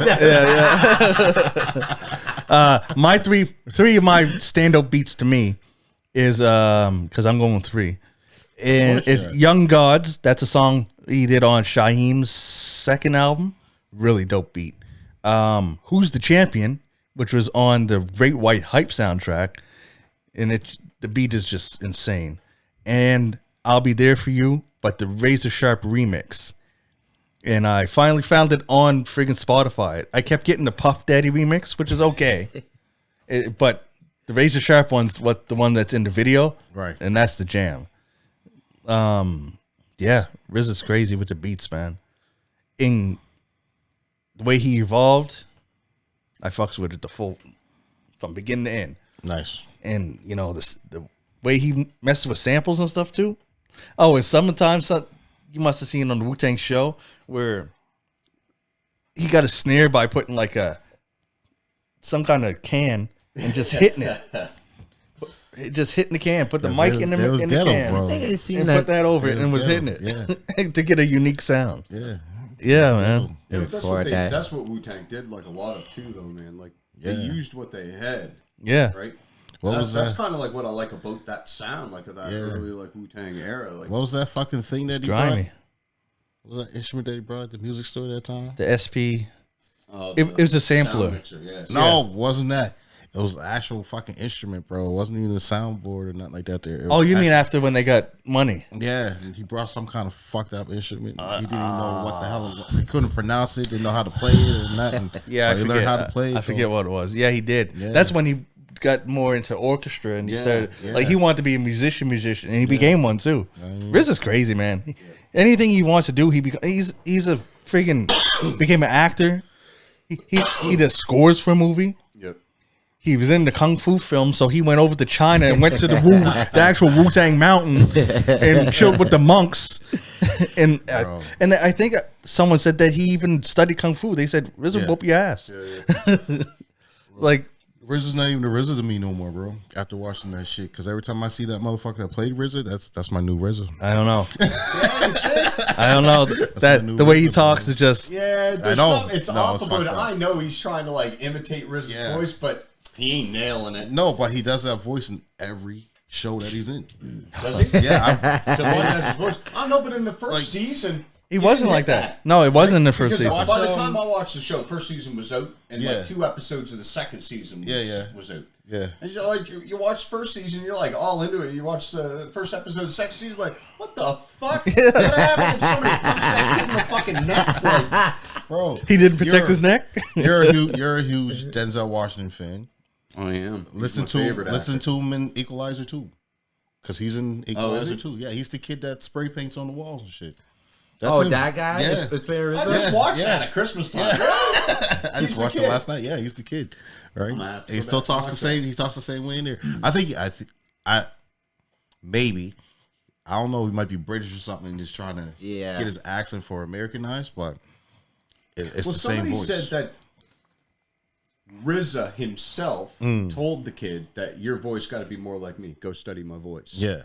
S1: My three of my stand-up beats to me is because I'm going with 3, and it's Young Gods. That's a song he did on Shaheem's second album. Really dope beat. Who's the Champion, which was on the Great White Hype soundtrack, and the beat is just insane. And I'll Be There For You, but the Razor Sharp remix. And I finally found it on friggin' Spotify. I kept getting the Puff Daddy remix, which is okay. But the Razor Sharp one's the one that's in the video.
S2: Right.
S1: And that's the jam. Yeah, Riz is crazy with the beats, man. In the way he evolved, I fucks with it from beginning to end.
S2: Nice.
S1: And, you know, the way he messed with samples and stuff, too. Oh, and sometimes you must have seen on the Wu-Tang show where he got a snare by putting like some kind of can and just hitting it. Just hitting the can, put the mic in the can,
S2: bro.
S3: I think I seen
S1: and
S3: that.
S1: put that over it and was
S2: ghetto,
S1: hitting it to get a unique sound.
S2: Yeah.
S1: Yeah, man.
S4: Yeah, but
S3: Record that.
S4: that's what Wu-Tang did like a lot of too, though, man. Like they used what they had,
S1: Yeah.
S4: right?
S2: Was
S4: That's
S2: that?
S4: kind of like what I like about that sound, like of that early like Wu-Tang era. Like
S2: What was that fucking thing that he
S1: Grimy.
S2: brought? What was that instrument that he brought at the music store that time?
S1: The SP.
S4: uh,
S1: It was a sampler.
S4: sound mixer, yes.
S2: No, wasn't that. It was an actual fucking instrument, bro. It wasn't even a soundboard or nothing like that. There. It
S1: Oh,
S2: was
S1: you mean after when they got money?
S2: Yeah, and he brought some kind of fucked up instrument. He didn't even know what the hell it was. He couldn't pronounce it, didn't know how to play it or nothing.
S1: Yeah,
S2: But he learned how to play it.
S1: I forget what it was. Yeah, he did.
S2: Yeah.
S1: That's when he got more into orchestra and he started
S2: yeah.
S1: like he wanted to be a musician, and he became one too. Riz is crazy, man. Anything he wants to do, he's a freaking became an actor. He does scores for a movie.
S4: Yep.
S1: he was in the Kung Fu film, so he went over to China and went to the actual Wu-Tang mountain and chilled with the monks. And I think someone said that he even studied Kung Fu. They said, RZA whoop your ass. Like,
S2: RZA's not even the RZA to me no more, bro. After watching that shit, because every time I see that motherfucker that played RZA, that's my new RZA.
S1: I don't know. I don't know. That the way he talks is just.
S4: Yeah,
S2: I know.
S4: It's
S2: No,
S4: off
S2: it's
S4: about it.
S2: fucked up.
S4: I know he's trying to like imitate RZA's voice, but he ain't nailing it.
S2: No, but he does that voice in every show that he's in.
S4: Does he?
S2: Yeah,
S4: So what, that's his voice. I don't know, but in the first season,
S1: He wasn't like that. No, it wasn't in the first
S4: because
S1: season.
S4: by the time I watched the show, first season was out, and
S2: Yeah.
S4: like 2 episodes of the second season was out.
S2: Yeah.
S4: And you're like, you watch first season, you're like all into it. You watch the first episode of the second season, like, what the fuck? What happened? And somebody punched that kid in the fucking neck. Like,
S2: bro.
S1: He didn't protect his neck.
S2: You're a huge Denzel Washington fan.
S4: I am.
S2: Listen to him in Equalizer 2. Because he's in Equalizer 2. Yeah, he's the kid that spray paints on the walls and shit. That's him.
S3: That guy
S2: Yeah.
S3: is playing RZA?
S4: I just watched that at Christmas time.
S2: I just watched it last night. Yeah, he's the kid, right?
S4: have to
S2: He
S4: go
S2: still
S4: back
S2: talks
S4: and
S2: the same. He talks the same way in there. I maybe I don't know. He might be British or something, and just trying to get his accent for Americanized, but it's the same
S4: somebody
S2: voice.
S4: said that RZA himself told the kid that your voice got to be more like me. Go study my voice.
S2: Yeah,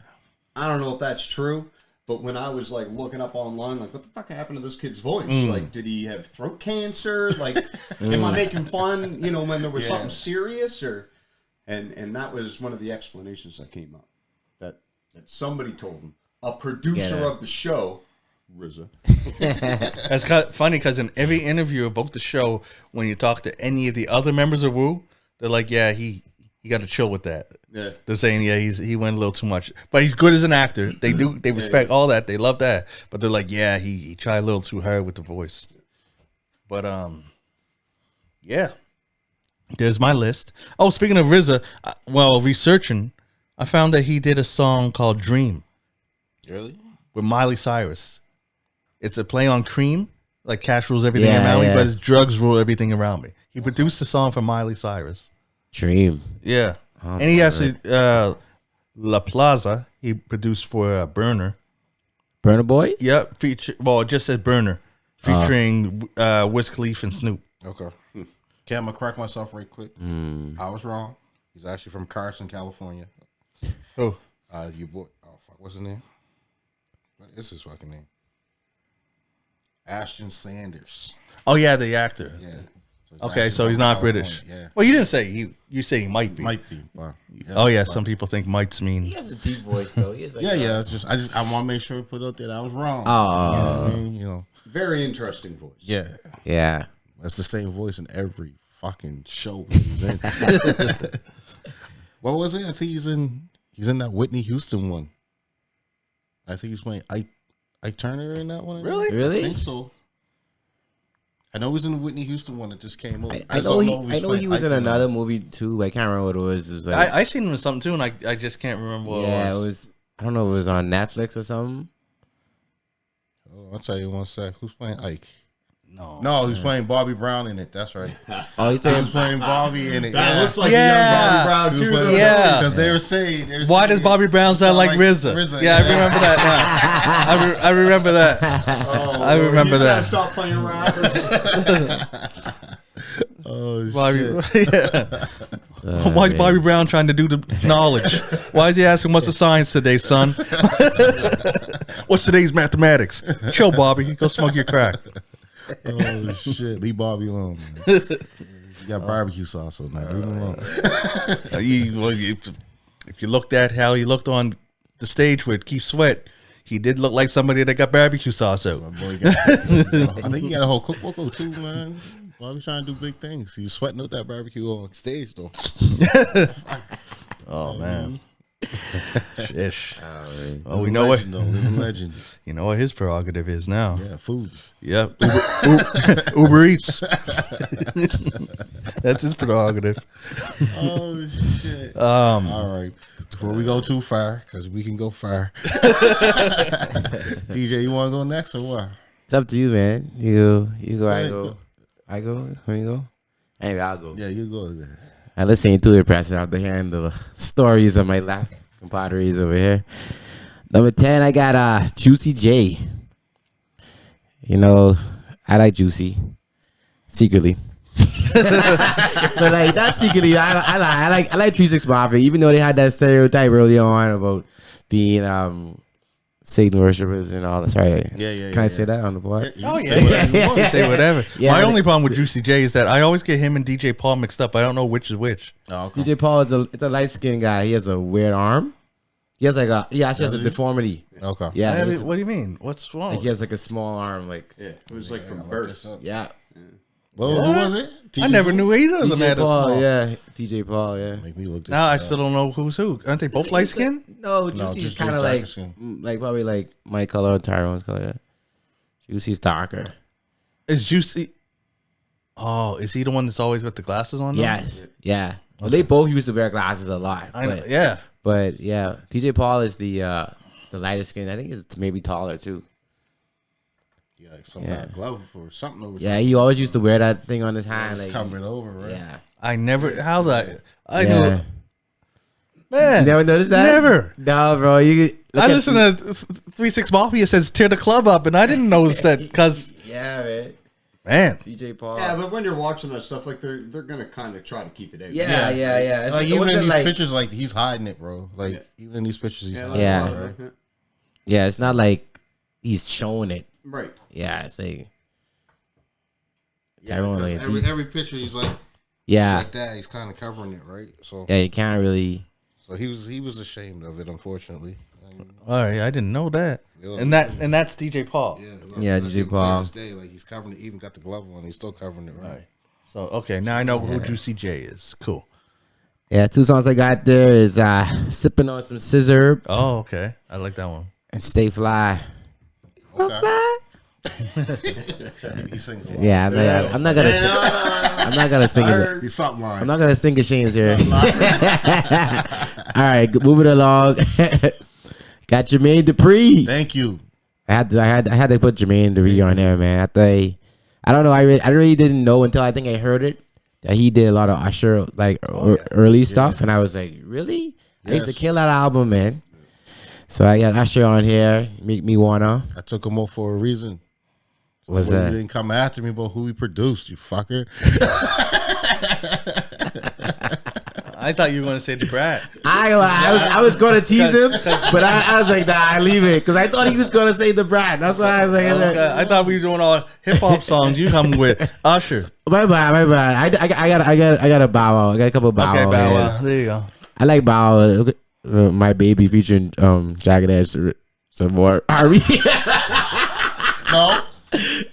S4: I don't know if that's true. But when I was like looking up online, like, what the fuck happened to this kid's voice? Like, did he have throat cancer? Like, am I making fun? You know, when there was something serious, or and that was one of the explanations that came up. That somebody told him, a producer of the show, RZA.
S1: That's kind of funny because in every interview about the show, when you talk to any of the other members of Wu, they're like, "Yeah, he got to chill with that."
S4: Yeah.
S1: They're saying, "Yeah, he went a little too much," but he's good as an actor. They respect all that. They love that, but they're like, "Yeah, he tried a little too hard with the voice." But yeah, there's my list. Oh, speaking of RZA, well, researching, I found that he did a song called "Dream"
S2: really.
S1: with Miley Cyrus. It's a play on Cream, like cash rules everything
S3: Yeah,
S1: around me,
S3: yeah.
S1: but it's drugs rule everything around me. He produced the song for Miley Cyrus.
S3: Dream.
S1: Yeah. And he actually, La Plaza, he produced for Burner.
S3: Burner Boy?
S1: Yep. It just said Burner, featuring Wiz Khalifa and Snoop.
S2: Okay. Okay, I'm gonna crack myself right quick. I was wrong. He's actually from Carson, California.
S1: Oh.
S2: Your boy. Oh fuck, what's his name? What is his fucking name? Ashton Sanders.
S1: Oh, yeah, the actor.
S2: Yeah. So
S1: Okay, so he's not British.
S2: Yeah.
S1: Well, you didn't say you say he might be.
S2: Might be. But,
S1: Oh, yeah, some people think mights mean.
S3: He has a deep voice, though. He has like
S2: I want to make sure we put out that I was wrong.
S3: Oh.
S2: You know what I mean? You know.
S4: Very interesting voice.
S2: Yeah.
S3: Yeah.
S2: That's the same voice in every fucking show that he's in. What was it? I think he's in that Whitney Houston one. I think he's playing Ike Turner in that one.
S1: Really?
S2: I
S3: Really?
S2: think so. I know he's in the Whitney Houston one that just came out.
S3: I know he was in another movie, too, but I can't remember what it was. It was like,
S1: I seen him in something, too, and I just can't remember what
S3: yeah,
S1: it
S3: it
S1: was.
S3: was. I don't know if it was on Netflix or something.
S2: I'll tell you one sec. Who's playing Ike?
S1: No.
S2: He's playing Bobby Brown in it. That's right.
S3: Oh, he's
S2: He
S3: playing.
S2: was playing Bobby in it.
S4: That
S2: yeah.
S4: looks like
S1: Yeah.
S4: a young Bobby Brown, too. though.
S1: Yeah.
S2: Because they were saying.
S1: Why does Bobby Brown sound like RZA? Yeah, I remember that now. I remember that. I remember
S4: You
S1: that.
S4: just gotta stop playing rappers.
S2: Oh,
S1: Bobby,
S2: shit.
S1: yeah. Why is Bobby Brown trying to do the knowledge? Why is he asking what's the science today, son? What's today's mathematics? Chill, Bobby. Go smoke your crack.
S2: Oh, shit. Leave Bobby alone, man. You got barbecue sauce on that. Leave him alone.
S1: If you looked at how he looked on the stage with Keith Sweat, he did look like somebody that got barbecue sauce out.
S2: My boy I think he got a whole cookbook or two, man. Bobby's trying to do big things. He was sweating out that barbecue on stage, though.
S1: Oh, man. Shish.
S2: Oh,
S1: we know what.
S2: Though. Living legend.
S1: You know what his prerogative is now.
S2: Yeah, food.
S1: Yep. Uber Eats. That's his prerogative.
S2: Oh, shit. All right. Before we go too far, because we can go far. DJ, you want to go next or what?
S3: It's up to you, man. You go. I
S2: ahead,
S3: go.
S2: go.
S3: I go. When you go. Anyway, I'll go.
S2: Yeah, you go.
S3: I listen to it, press after hearing the stories of my laugh compadres over here. Number 10, I got Juicy J. You know, I like Juicy secretly. But like not secretly, I like 3 6 Mafia, even though they had that stereotype early on about being Satan worshippers and all that. Sorry, Can I say that on the board?
S1: Oh yeah, you can say whatever.
S3: Yeah,
S1: My
S3: but-
S1: only problem with Juicy J is that I always get him and DJ Paul mixed up. I don't know which is which.
S2: Oh, okay.
S3: DJ Paul is a light skinned guy. He has a weird arm. He has actually has a deformity.
S2: Okay.
S3: Yeah,
S1: What do you mean? What's wrong?
S3: like he has like a small arm. Like
S4: Yeah, it was like from
S2: Look
S4: birth.
S2: this up.
S3: yeah,
S2: Well, who was it?
S1: I never knew either of them
S3: DJ
S1: had a
S3: Paul.
S1: small.
S3: Yeah, DJ Paul. Yeah.
S2: Make me look this
S1: Now I
S2: up.
S1: still don't know who's who. Aren't they both light skinned?
S3: No, Juicy's
S2: just
S3: kind of
S2: darker
S3: like
S2: skin.
S3: probably like my color or Tyrone's color. Yeah. Juicy's darker.
S1: Is Juicy? Oh, is he the one that's always got the glasses on? Though?
S3: Yes. Yeah. Well, they both used to wear glasses a lot.
S1: I know.
S3: But,
S1: Yeah.
S3: but yeah, DJ Paul is the lightest skin. I think he's maybe taller too.
S2: Yeah, like some kind of glove or something over.
S3: Yeah, he always used to wear that thing on his hand.
S2: It's
S3: Like,
S2: covering over, right?
S3: yeah.
S1: I never. How that? I
S3: Yeah.
S1: knew. Man,
S3: You never noticed that?
S1: Never.
S3: No, bro.
S1: I listen to 3 6 Mafia says tear the club up, and I didn't notice that because
S3: Yeah, man.
S1: man,
S3: DJ Paul.
S4: Yeah, but when you're watching that stuff, like they're gonna kind of try to keep it out.
S3: yeah. It's,
S2: Like
S3: it
S2: even in
S3: wasn't
S2: these
S3: like,
S2: pictures, like he's hiding it, bro. Like even in these pictures, he's hiding
S3: Yeah.
S2: it, right?
S3: yeah, it's not like he's showing it.
S4: Right.
S3: Yeah, it's like
S2: Yeah,
S3: Tyrone,
S2: 'cause
S3: like,
S2: every picture he's like
S3: yeah,
S2: like that. He's kind of covering it, right? So
S3: yeah. You can't really.
S2: so he was ashamed of it, unfortunately.
S1: all right, I didn't know that.
S2: Yeah.
S1: And that's DJ Paul.
S3: Yeah,
S2: that's
S3: DJ
S2: even
S3: Paul.
S2: clear as day, like he's covering it, even got the glove on. He's still covering it, right?
S1: All right. So okay, now I know who Juicy J is. Cool.
S3: Yeah, 2 songs I got there is "Sipping on Some Scissor"
S1: Oh, okay. I like that one.
S3: and "Stay Fly."
S2: Okay. He sings a lot.
S3: Yeah, I'm not gonna. I'm not gonna sing it.
S2: He's something
S3: I'm
S2: line.
S3: not gonna sing Shane's here. All right, moving along. Got Jermaine Dupri.
S2: Thank you.
S3: I had to put Jermaine Dupri on there, man. I don't know. I really didn't know until I think I heard it that he did a lot of Usher like early stuff, and I was like, really? I used to
S2: Yes.
S3: kill that album, man. So I got Usher on here. Make me wanna.
S2: I took him off for a reason.
S3: What's
S2: Well,
S3: that?
S2: you didn't come after me about who he produced, you fucker.
S1: I thought you were going to say the Brat.
S3: I was gonna tease him, but I was like, nah, I leave it because I thought he was gonna say the Brat. That's why I was like,
S1: I thought we were doing all hip hop songs. You come with Usher.
S3: my bad. I got a Bow Wow. I got a couple Bow
S1: Okay,
S3: Wow.
S1: Bow
S3: here.
S1: Wow. There you go.
S3: I like Bow Wow. My Baby featuring Jagged Edge. Some more R.E.
S2: No.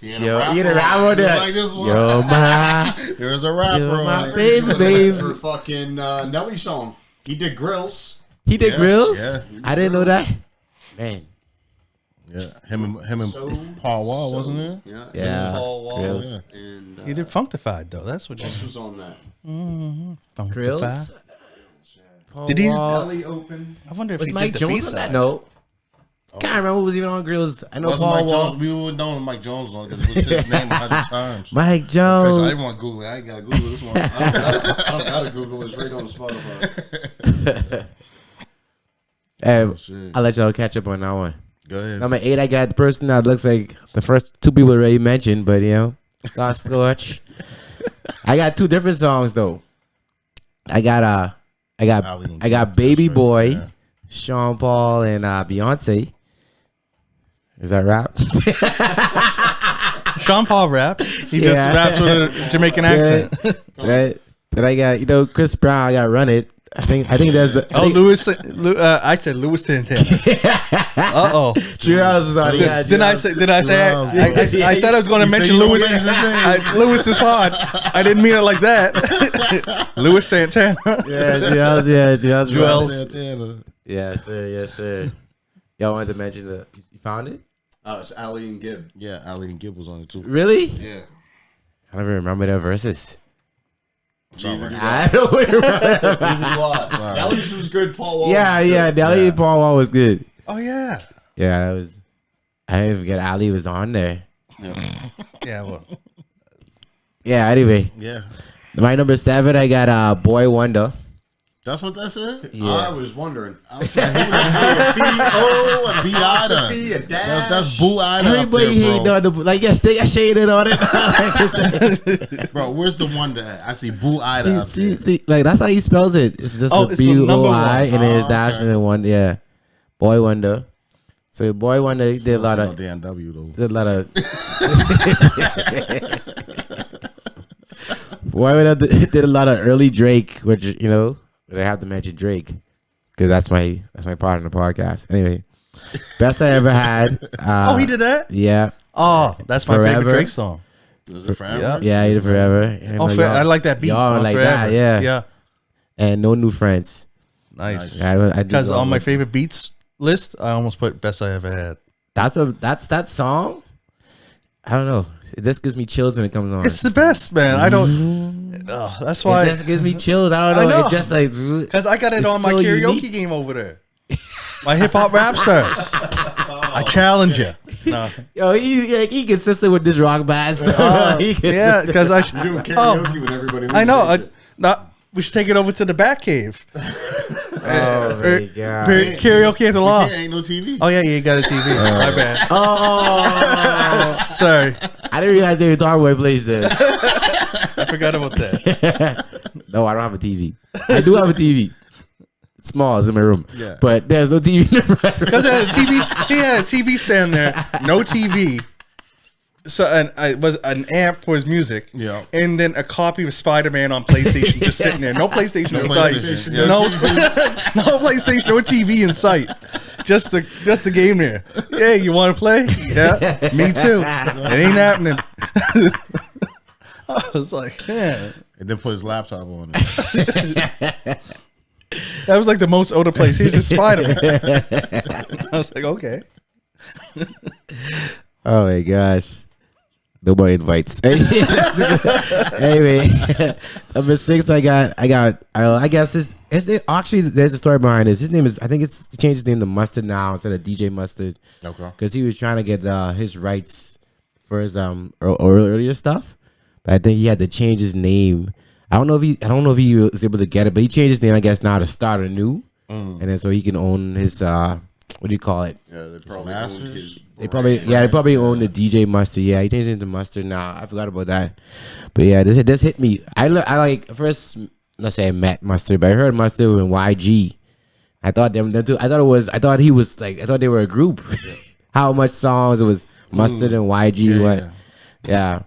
S3: Yo, you get a rap on that.
S2: Like this one.
S3: Yo, my.
S2: There's a rapper
S3: Yo, my
S2: on it.
S3: baby, baby.
S4: For fucking Nelly song, he did Grills.
S3: He did
S2: Yeah,
S3: grills?
S2: yeah.
S3: I didn't know that. Man.
S2: Yeah, him and
S4: So-
S2: Paul Wall, wasn't there?
S4: Yeah.
S3: Yeah,
S4: And Paul Wall.
S3: Grills.
S2: Yeah.
S4: And
S1: He did Funkified though. That's what you
S4: this was on that.
S1: Funkified.
S3: Grills?
S1: Did he-
S4: Nelly open.
S1: I wonder if
S3: Was
S1: he
S3: Mike
S1: did the
S3: Jones on that
S1: B-side.
S3: note? Can't remember who was even on Grills. I know
S2: Wasn't
S3: Paul
S2: Mike
S3: Wall.
S2: Jones? We would know Mike Jones on because it was his name 100 times.
S3: Mike
S2: Because I
S3: Jones.
S2: didn't want to Google it. I ain't got to Google this one.
S4: I don't gotta Google. It's right on Spotify.
S3: Hey,
S2: Shit.
S3: I'll let y'all catch up on that one.
S2: Go ahead.
S3: Number 8, I got the person that looks like the first 2 people already mentioned, but you know, Lost Scorch. I got 2 different songs though. I got
S2: Ali and Gibb,
S3: Baby
S2: that's right,
S3: Boy,
S2: yeah.
S3: Sean Paul, and Beyonce. Is that rap?
S1: Sean Paul raps. He
S3: Yeah.
S1: just raps with a Jamaican accent.
S3: Then I got Chris Brown. I got Run It. I think there's
S1: I said Louis Santana.
S3: Drew House is on. Yeah,
S1: Did I say I said I was going to mention
S2: you
S1: Louis.
S2: mentioned his name.
S1: Louis is hard. I didn't mean it like that. Louis Santana.
S3: Yeah, Drew House.
S1: Joel.
S2: Santana.
S3: Yes, sir. Yes, sir. Y'all wanted to mention you found it?
S4: It's Ali and Gibb.
S2: Yeah, Ali and Gibb was on it too.
S3: Really?
S2: Yeah.
S3: I don't even remember their verses.
S4: Neither do
S3: I don't remember.
S4: Neither do I. Nelly's was good. Paul Wall.
S3: Yeah. Dali and Paul Wall was good.
S1: Oh yeah.
S3: Yeah, that was. I didn't even forget Ali was on there.
S1: Yeah. Well,
S3: Yeah. Anyway,
S2: Yeah.
S3: My number 7, I got Boy Wonder.
S2: That's what that said?
S3: Yeah.
S4: I was wondering. I was like,
S2: B-O and B-Ida.
S4: B, a dash.
S2: That's Boo-Ida up
S3: Everybody hate
S2: there,
S3: on the like. Yeah, they shaded on it.
S2: bro. Where's the one that I see Boo-Ida up there?
S3: see, like that's how he spells it. It's just
S1: Oh,
S3: a
S1: it's the number
S3: B-O-I
S1: one.
S3: and then it's
S2: Oh,
S3: dash
S2: okay.
S3: and then one. Yeah, Boy Wonder. So Boy Wonder he did a lot
S2: That's
S3: of
S2: no damn W though.
S3: did a lot of. Boy Wonder did a lot of early Drake, which you know. But I have to mention Drake because that's my part in the podcast. Anyway, best I ever had.
S1: Oh, he did that?
S3: Yeah,
S1: Oh, that's my
S3: Forever.
S1: favorite Drake song.
S2: Was it forever?
S1: Yeah.
S3: yeah, he did Forever. And
S1: Oh,
S3: like,
S1: I like that beat.
S3: y'all
S1: Oh,
S3: like
S1: Forever.
S3: that, yeah.
S1: Yeah.
S3: And No New Friends.
S1: Nice.
S3: I did
S1: Because
S3: go
S1: on my
S3: with-
S1: favorite beats list, I almost put best I ever had.
S3: that's that song. I don't know. It just gives me chills when it comes on.
S1: It's the best, man. I don't. That's why.
S3: It just gives me chills. I don't know.
S1: I know.
S3: It just like
S1: Because I got it
S3: It's
S1: on my
S3: so
S1: karaoke
S3: unique.
S1: game over there. My hip hop rap stars. I challenge you. No.
S3: yo, he consistent with this rock band stuff. He
S1: Yeah,
S3: consistent.
S1: because I.
S4: You're doing
S1: Oh,
S4: karaoke with everybody.
S1: I know.
S4: leaving.
S1: We should take it over to the back cave.
S3: Oh my god.
S1: Karaoke at the law.
S2: Yeah, ain't no TV.
S1: Oh yeah, you got a TV. My bad.
S3: Oh,
S1: Sorry,
S3: I didn't realize they were talking about place there.
S1: I forgot about that.
S3: No, I don't have a TV. I do have a TV. It's small. It's in my room.
S2: Yeah.
S3: But there's no TV in the bedroom.
S1: Because he had a TV stand there, no TV. So and I was an amp for his music,
S2: Yeah.
S1: and then a copy of Spider-Man on PlayStation just sitting there. No PlayStation in sight.
S2: PlayStation, yeah.
S1: No, no PlayStation, no TV in sight. Just the game there. Yeah, you want to play? Yeah, me too. It ain't happening. I was like, man,
S2: And then put his laptop on it.
S1: that was like the most older place. Here's just Spider-Man. I was like, okay.
S3: Oh my gosh. Nobody invites. Anyway, number 6, I guess actually there's a story behind this. His name is, I think it's he changed his name to Mustard now instead of DJ Mustard.
S2: Okay.
S3: Because he was trying to get his rights for his earlier stuff. But I think he had to change his name. I don't know if he was able to get it, but he changed his name, I guess, now to start anew. And then so he can own his what do you call it?
S4: Yeah, they probably
S2: Masters?
S4: owned his
S3: They probably own the DJ Mustard. Yeah, he changed it to Mustard now. I forgot about that. But yeah, this hit me. I like first. Let's say I met Mustard, but I heard Mustard in YG. I thought them two. I thought they were a group. How much songs it was Mustard and YG. Yeah.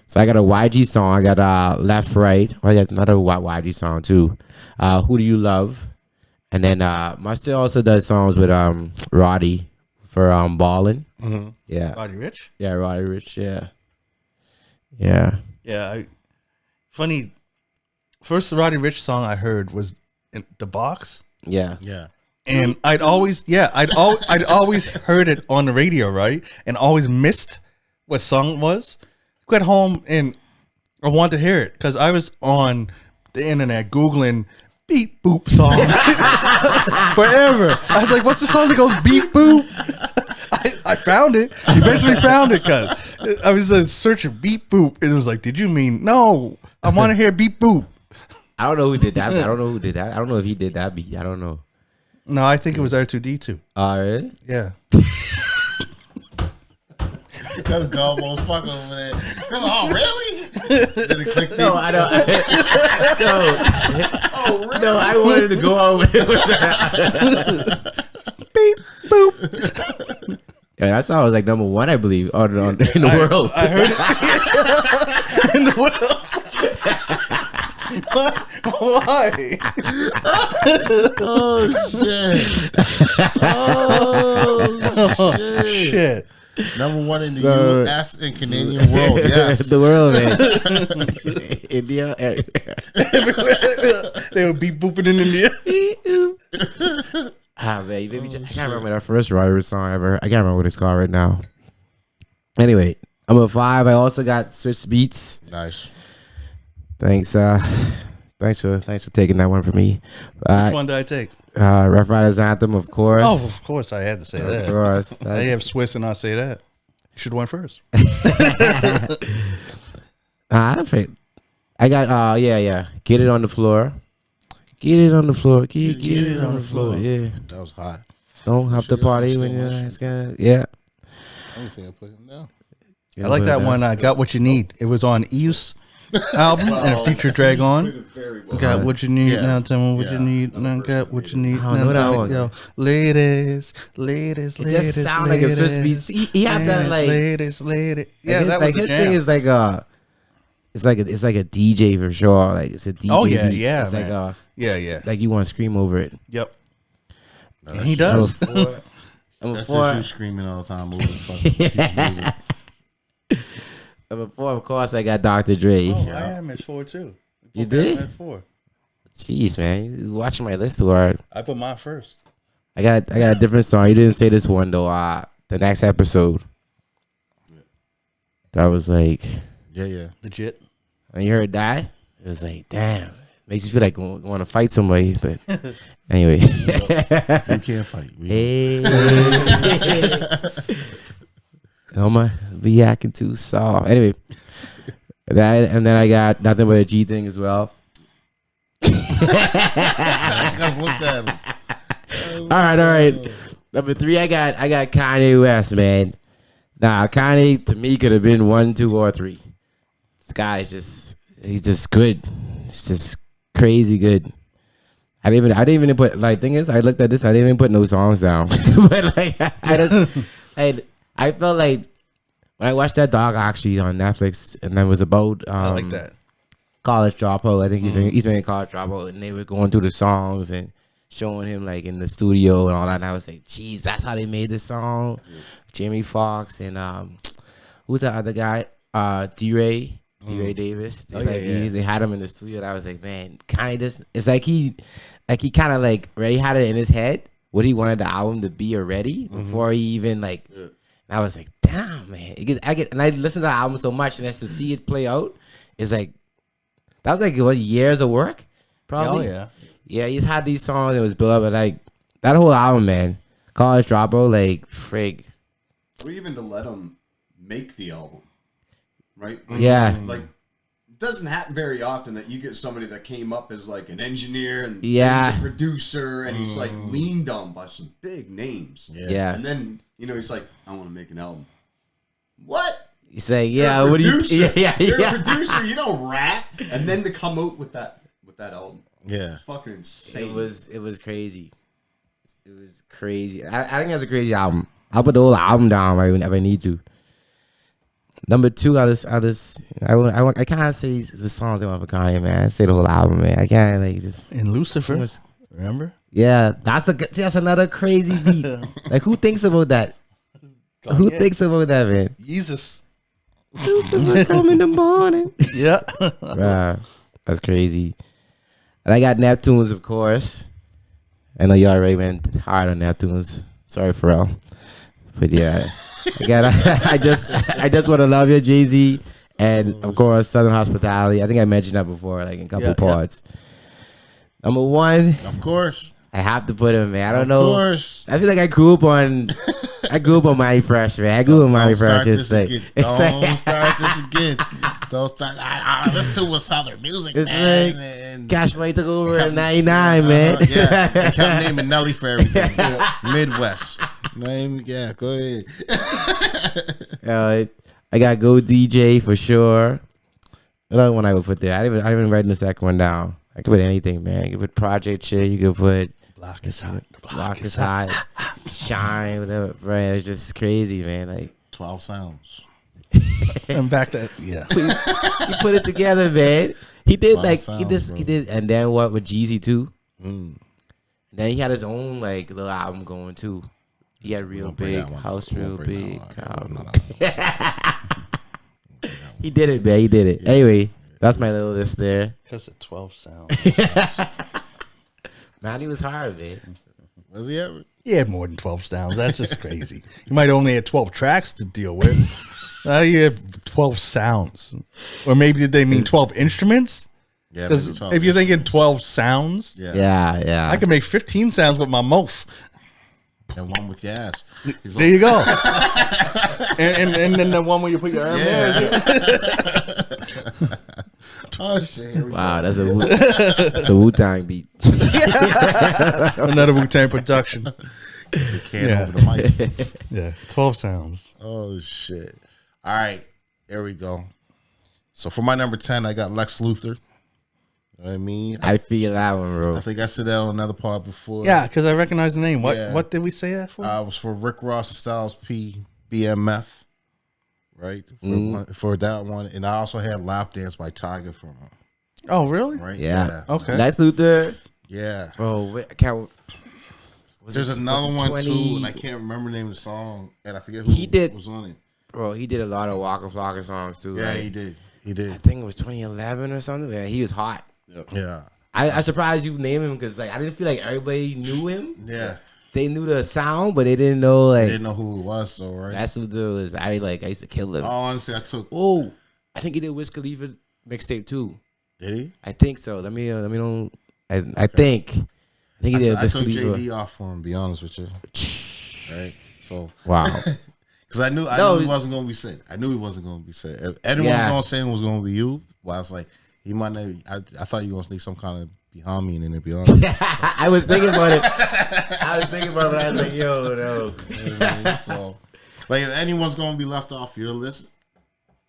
S3: So I got a YG song. I got Left Right. I got another YG song too. Who Do You Love? And then Mustard also does songs with Roddy for Ballin'.
S1: Mm-hmm.
S3: Yeah.
S1: Roddy Ricch?
S3: Yeah, Roddy Ricch, yeah.
S1: Yeah. Funny. First Roddy Ricch song I heard was in The Box.
S3: Yeah.
S2: Yeah.
S1: And I'd always heard it on the radio, right? And always missed what song it was. Got home and I wanted to hear it because I was on the internet Googling beep boop song forever. I was like, what's the song that goes beep boop? I found it. Eventually found it because I was searching beep boop and it was like, did you mean no? I want to hear beep boop.
S3: I don't know who did that. I don't know who did that. I don't know if he did that beat. I don't know.
S1: No, I think it was R2D2.
S3: Really?
S1: Yeah.
S2: That's Gumbo's fuck over there. Oh, really? Then it clicked
S3: No,
S2: in.
S3: I don't. No, I wanted to go on with it.
S1: Beep boop.
S3: Yeah, that song was like number 1, I believe, in the world.
S1: I heard it in the world. Why?
S2: Oh, shit. Oh, shit.
S1: Shit.
S2: Number 1 in the U.S. and Canadian world. Yes.
S3: The world, man. India, everywhere.
S1: They would be booping in India.
S3: Man, maybe I can't remember that first Roddy song ever. I can't remember what it's called right now. Anyway, I'm a 5. I also got Switch Beats.
S2: Nice.
S3: Thanks for taking that one for me.
S1: Which one did I take?
S3: Rough Riders Anthem, of course.
S1: Oh, of course I had to say
S3: Of
S1: that.
S3: course.
S1: I have Swiss and not say that. You should have went first.
S3: I think I got yeah. Get it on the floor. Get it on the floor. Get it on the floor. Yeah.
S2: That was hot.
S3: Don't have to
S2: Sure,
S3: party
S2: I'm
S3: when
S2: still
S3: you're
S2: listening.
S3: yeah.
S2: I don't think I put him down.
S1: I like that one. Got What You Need. It was on Eve's album and it featured Drag On. Got what you need
S2: Yeah.
S1: now. Tell me what
S2: Yeah.
S1: you need. Now got what you need.
S3: I don't know
S1: now.
S3: that
S1: Let it
S3: one.
S1: go. Ladies.
S3: It just sounds like it's supposed to be. He had that like.
S1: Ladies. Yeah, that was
S3: his
S1: a
S3: thing
S1: jam.
S3: is like it's like a DJ for sure. Like it's a DJ.
S1: Oh, yeah,
S3: beat.
S1: yeah,
S3: It's
S1: man.
S3: like
S1: Yeah.
S3: like you want to scream over it.
S1: Yep.
S2: No,
S1: And
S2: that's
S1: he
S2: just-
S1: does.
S2: That's just you screaming all the time over the fucking music.
S3: Number 4, of course, I got Dr. Dre.
S1: Oh, I had him at 4 too.
S3: You
S1: Both had him
S3: did?
S1: At 4.
S3: Jeez, man, you watching my list too hard.
S1: I put mine first.
S3: I got a different song. You didn't say this one though. The next episode. That was like,
S2: Yeah.
S1: Legit.
S3: when you heard that, it was like, damn. Makes you feel like you want to fight somebody, but anyway.
S2: You can't fight.
S3: Hey. Elma be acting too soft. Anyway, that and then I got Nothing But a G Thing as well.
S2: Just looked at him.
S3: All right. Number 3, I got Kanye West, man. Nah, Kanye to me could have been 1, 2, or 3. This guy is he's just good. He's just crazy good. I didn't even put like thing is I looked at this, I didn't even put no songs down. But like I felt like when I watched that dog actually on Netflix and that was about
S1: I like that.
S3: College Dropout. I think he's been in College Dropout, and they were going through the songs and showing him like in the studio and all that. And I was like, geez, that's how they made this song. Jamie Foxx and who's that other guy? D-Ray Davis. They had him in the studio. And I was like, man, kind of just it's like he kind of like already had it in his head what he wanted the album to be already before he even like. And I was like, damn, man. And I listened to the album so much, and to see it play out, it's like. That was like what years of work, probably.
S1: Oh yeah.
S3: Yeah, he's had these songs. It was built up, but like that whole album, man. College Dropout, like frig.
S4: Or even to let him make the album, right?
S3: Yeah.
S4: Like, it doesn't happen very often that you get somebody that came up as like an engineer and he's a producer and he's like leaned on by some big names.
S3: Yeah.
S4: And then, he's like, I want to make an album. What?
S3: You say,
S4: You're
S3: yeah,
S4: a
S3: what do you?
S4: producer.
S3: Yeah.
S4: You're a producer. You don't rap, and then to come out with that album,
S2: Yeah.
S4: it's fucking insane.
S3: It was crazy. It was crazy. I think that's a crazy album. I'll put the whole album down if I need to. Number 2, I can't say the songs I want for Kanye, man. I say the whole album, man. I can't like just.
S1: In Lucifer. Remember?
S3: Yeah, that's another crazy beat. Like who thinks about that? Who thinks about that, man?
S1: Jesus.
S3: Lucifer come in the morning.
S1: Yeah.
S3: Wow, that's crazy. And I got Neptunes, of course. I know you already went hard on Neptunes. Sorry, Pharrell. But yeah, I just want to love you, Jay-Z, and of course Southern Hospitality. I think I mentioned that before, like in a couple parts. Number 1,
S2: Of course.
S3: I have to put him, man. I don't know.
S2: Of course.
S3: I feel like I grew up on Mighty Fresh, man. I grew up on Mighty Fresh.
S2: Don't start this again. Don't start. I listen to Southern music,
S3: It's
S2: man.
S3: like
S2: and
S3: Cash Money took over in '99, man.
S2: Yeah, I kept naming Nelly for everything. Midwest. Yeah, go ahead.
S3: I got Go DJ for sure. Another one I would put there. I didn't even write the second one down. I could put anything, man. You could put Project shit. You could put
S1: Block is hot.
S3: Block is hot. Shine, whatever. Bro, it's just crazy, man. Like
S2: 12 sounds.
S1: And back to yeah.
S3: he put it together, man. He did
S2: Wow,
S3: like
S2: sounds,
S3: he did, and then what with Jeezy too.
S2: Mm.
S3: Then he had his own like little album going too. He had Real
S2: Won't bring
S3: Big
S2: that one.
S3: House,
S2: Won't
S3: Real
S2: bring
S3: Big.
S2: that one.
S3: Album.
S2: No.
S3: He did it, man. He did it. Anyway, that's my little list there.
S1: Because of 12 sounds.
S3: Man, he was hard, man.
S2: Was he ever?
S1: He had more than 12 sounds. That's just crazy. You might only have 12 tracks to deal with. Now you have 12 sounds. Or maybe did they mean 12 instruments?
S2: Yeah.
S1: Because
S2: maybe 12
S1: if you're thinking 12 sounds,
S3: Yeah.
S1: I can make 15 sounds with my mouth.
S2: And one with your ass. He's
S1: There you go. and then the one where you put your arm there.
S2: Oh shit! Here we
S3: Wow,
S2: go.
S3: that's a Wu-Tang beat.
S1: Another Wu-Tang production.
S2: It's a can
S1: Yeah.
S2: over the mic.
S1: Yeah, 12 sounds.
S2: Oh shit! All right, there we go. So for my number 10, I got Lex Luthor. You know what I mean?
S3: I feel that one, bro.
S2: I think I said that on another part before.
S1: Yeah, because I recognize the name. What
S2: Yeah.
S1: What did we say that for?
S2: It was for Rick Ross and Styles P, BMF, right? For that one. And I also had Lap Dance by Tiger from
S1: Oh, really?
S2: right?
S3: Yeah.
S1: Okay.
S3: Lex Luthor,
S2: Yeah.
S3: bro. I can't.
S2: There's another
S3: it
S2: one
S3: 20?
S2: too, and I can't remember the name of the song, and I forget who
S3: He did-
S2: was on it.
S3: Bro, he did a lot of Waka Flocka songs too.
S2: Yeah,
S3: right?
S2: he did. He
S3: I
S2: did.
S3: think it was 2011 or something. Man, he was hot.
S2: Yeah.
S3: I surprised you named him because like I didn't feel like everybody knew him.
S2: Yeah.
S3: They knew the sound, but they didn't know
S2: I
S3: like
S2: didn't know who it was though, right?
S3: that's who was. I used to kill him.
S2: Oh, honestly, I took.
S3: Oh, I think he did Wiz Khalifa mixtape too.
S2: Did he?
S3: I think so. Let me know. I think he did
S2: I
S3: Wiz
S2: took
S3: Khalifa.
S2: JD off for him. To be honest with you, right? So,
S3: Wow.
S2: because I knew he wasn't going to be said. I knew he wasn't going to be said. If anyone was going to say it was going to be you, well, I was like, he might not. I thought you were going to sneak some kind of behind me and then be honest.
S3: I was thinking about it. But I was like, yo, no.
S2: You know what I mean? So, like, if anyone's going to be left off your list,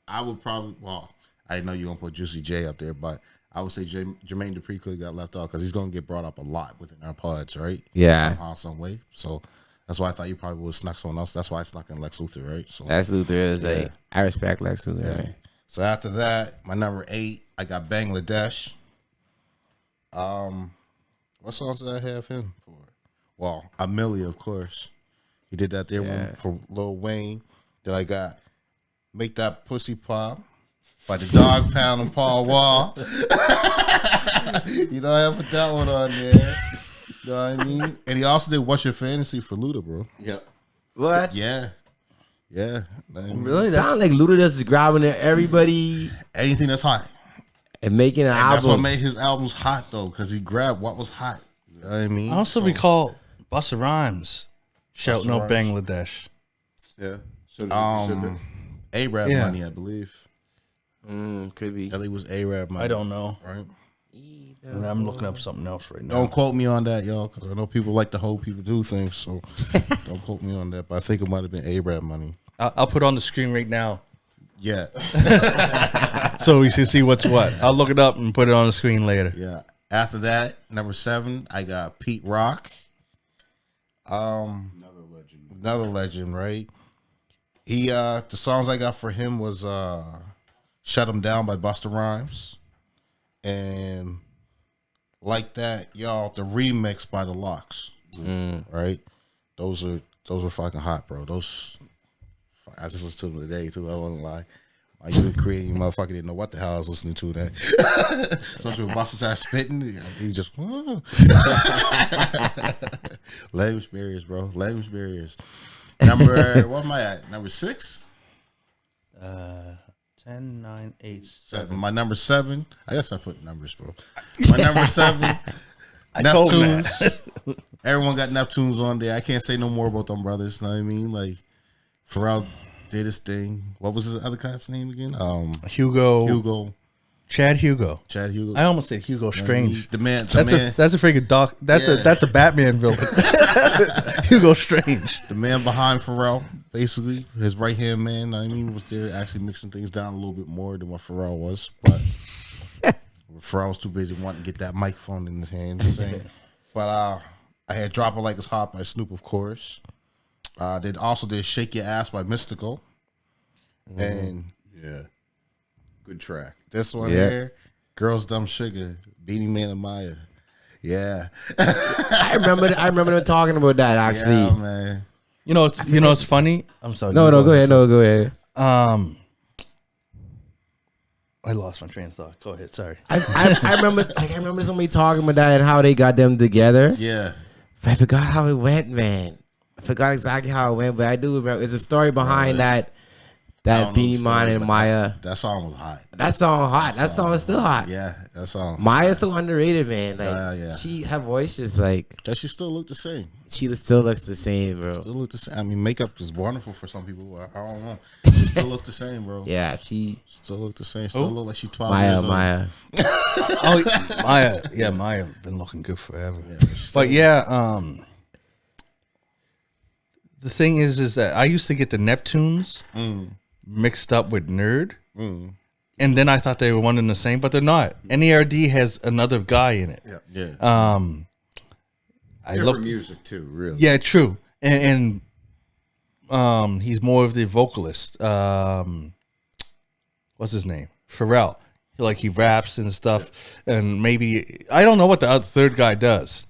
S2: I would probably. Well, I know you're going to put Juicy J up there, but I would say Jermaine Dupri could have got left off because he's going to get brought up a lot within our pods, right?
S3: Yeah.
S2: Somehow, some way. So that's why I thought you probably would have snuck someone else. That's why I snuck in Lex Luthor, right? So
S3: Lex Luthor is like, I respect Lex Luthor.
S2: yeah.
S3: Man.
S2: So after that, my number 8, I got Bangladesh. What songs did I have him for? Well, Amelia, of course. He did that there one for Lil Wayne. Then I got Make That Pussy Pop by the Dog Pound and Paul Wall. You know, I have put that one on there. You know what I mean? And he also did What's Your Fantasy for Luda, bro.
S4: Yep.
S3: What?
S2: Yeah. Yeah.
S3: Really? That sounds like Luda just grabbing everybody
S2: Anything that's hot.
S3: and making an
S2: And that's what
S3: album.
S2: made his albums hot, though, because he grabbed what was hot. You know what I mean?
S1: I also
S2: So,
S1: recall Busta Rhymes shouting out
S2: Rhymes.
S1: Bangladesh.
S4: Yeah. So
S2: A-Rap
S1: Yeah.
S2: money, I believe.
S3: Could be.
S2: I think it was A-Rap money.
S1: I don't know.
S2: Right?
S1: And I'm looking up something else right now.
S2: Don't quote me on that, y'all, because I know people like to hold people do things, so don't quote me on that. But I think it might have been A-Rap money.
S1: I'll put it on the screen right now
S2: Yeah.
S1: so we can see what's what. I'll look it up and put it on the screen later.
S2: Yeah. After that, number 7, I got Pete Rock. Another legend, right? He the songs I got for him was Shut 'Em Down by Busta Rhymes. And Like That, y'all, the remix by the Locks. Right? Those are fucking hot, bro. Those I just listened to them today too, I won't lie. Are you creating motherfucker didn't know what the hell I was listening to that. Especially when Busta started spitting, he just language barriers, bro. Language barriers. Number what am I at? Number 6?
S1: 10, 9, 8, 7.
S2: 7. My number 7. I guess I put numbers, bro. My number 7.
S1: I told him
S2: Neptunes.
S1: that.
S2: Everyone got Neptunes on there. I can't say no more about them brothers. Know what I mean? Like Pharrell did his thing. What was his other guy's name again?
S1: Hugo. Chad Hugo.
S2: Chad Hugo.
S1: I almost said Hugo Strange.
S2: The man.
S1: That's a freaking doc. That's a Batman villain. Hugo Strange.
S2: The man behind Pharrell, basically his right hand man. Know what I mean, was there actually mixing things down a little bit more than what Pharrell was, but Pharrell was too busy wanting to get that microphone in his hand. Just saying. But I had Drop It Like It's Hot by Snoop, of course. They also did Shake Your Ass by Mystical. And
S4: Yeah. Good track.
S2: this one here, Girls Dumb Sugar, Beanie Man and Maya. Yeah.
S3: I remember them talking about that actually.
S2: Yeah, man.
S1: It's funny. I'm sorry.
S3: No, go ahead. No, go ahead.
S1: I lost my train of thought. Go ahead. Sorry.
S3: I remember somebody talking about that and how they got them together.
S2: Yeah.
S3: I forgot how it went, man. I forgot exactly how it went, but I do remember. There's a story behind that. That Beanie Man and Maya.
S2: That song was hot.
S3: That song hot. That song is still hot.
S2: Yeah, that song.
S3: Maya's so underrated, man. Like
S2: yeah.
S3: her voice is like.
S2: Does she still look the same?
S3: She still looks the same, bro.
S2: Still look the same. I mean, makeup is wonderful for some people. I don't know. She still look the same, bro.
S3: Yeah, she
S2: still look the same. Still look like she's 12 years old.
S3: Maya.
S1: Oh, Maya. Yeah, Maya been looking good forever.
S2: Yeah,
S1: but yeah, the thing is that I used to get the Neptunes mixed up with Nerd, and then I thought they were one and the same, but they're not. NERD has another guy in it.
S2: Yeah.
S1: I
S4: Different
S1: looked
S4: music too, really.
S1: Yeah, true. And he's more of the vocalist. What's his name? Pharrell. Like he raps and stuff, and maybe I don't know what the other third guy does.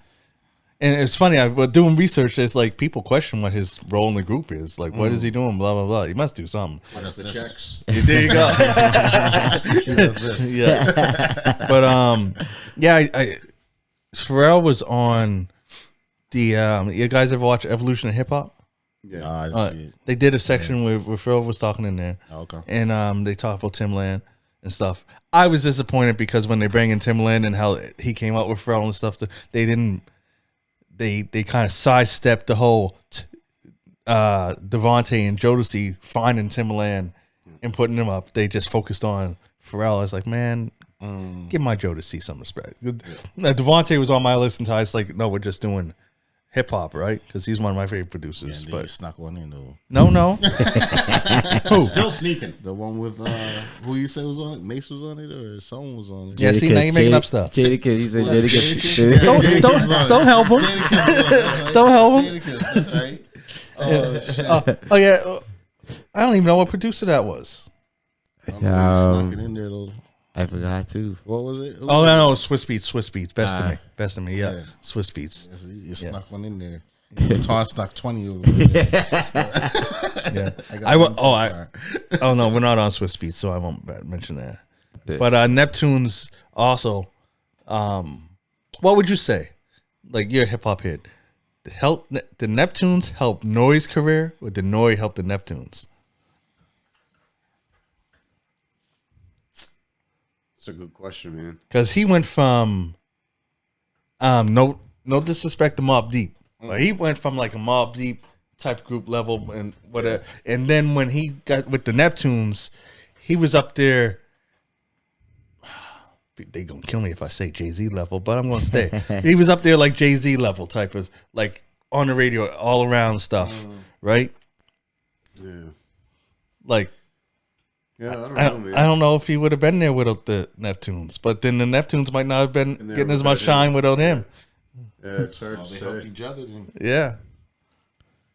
S1: And it's funny. I was doing research. It's like people question what his role in the group is. Like, what is he doing? Blah blah blah. He must do something.
S4: What's the checks?
S1: Yeah, there you go.
S2: She does this.
S1: Yeah, but yeah. I Pharrell was on the. You guys ever watch Evolution of Hip Hop?
S4: Yeah.
S2: I didn't see it.
S1: They did a section where Pharrell was talking in there.
S2: Oh, okay.
S1: And they talked about Timbaland and stuff. I was disappointed because when they bring in Timbaland and how he came out with Pharrell and stuff, they didn't. They kind of sidestepped the whole Devontae and Jodeci finding Timbaland and putting him up. They just focused on Pharrell. I was like, man, give my Jodeci some respect. Devontae was on my list until I was like, no, we're just doing hip hop, right? Because he's one of my favorite producers.
S2: Yeah,
S1: but
S2: you snuck one in though.
S1: no. Who?
S4: Still sneaking.
S2: The one with who you said was on it? Mace was on it, or someone was on it?
S1: Yeah, see, now you're making up stuff.
S3: Jadakiss, he said Jadakiss.
S1: Don't help him. Don't help him.
S2: That's right. Oh shit!
S1: Oh yeah, I don't even know what producer that was.
S2: Snuck it in there though.
S3: I forgot too.
S2: What was it?
S1: Oh no, Swiss Beats, Best of me, yeah. Swiss Beats.
S2: You snuck one in there. Tom snuck 20 over there.
S1: Yeah,
S2: I
S1: oh no, we're not on Swiss Beats, so I won't mention that. But Neptunes also. What would you say? Like you're a hip hop head. The Neptunes help Noi's career, or did Noi help the Neptunes?
S4: That's a good question, man.
S1: Because he went from, no disrespect to Mobb Deep, but he went from like a Mobb Deep type group level and whatever. And then when he got with the Neptunes, he was up there. They gonna kill me if I say Jay-Z level, but I'm gonna stay. He was up there like Jay-Z level type of like on the radio, all around stuff, right?
S4: Yeah.
S1: Like.
S4: Yeah, I don't know, man.
S1: I don't know if he would have been there without the Neptunes, but then the Neptunes might not have been getting as much shine without him.
S4: Yeah, it's hard to
S2: They
S4: say.
S2: helped each other then.
S1: Yeah,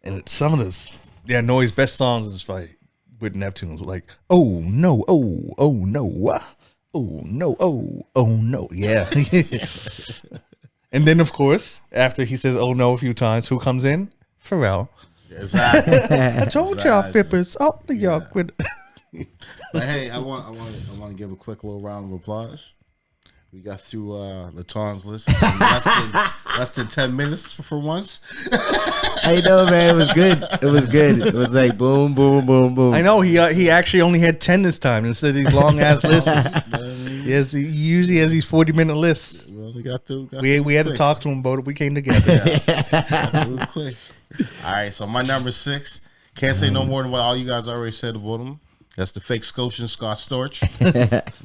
S1: and some of those, Noi's best songs is like with Neptunes, like oh no, oh no, oh no, oh no, yeah. And then of course, after he says oh no a few times, who comes in? Pharrell.
S2: Exactly.
S1: I told y'all, Fippers, all of y'all quit.
S2: But hey, I want to give a quick little round of applause. We got through Laton's list in less than 10 minutes for once.
S3: How you doing, man? It was good. It was like boom, boom, boom, boom.
S1: I know he actually only had 10 this time instead of these long ass lists. He usually has these 40-minute lists.
S2: We only got through.
S1: We had to talk to him about it. We came together.
S2: Real quick. All right, so my number 6. Can't say no more than what all you guys already said about him. That's the fake Scotian Scott Storch. You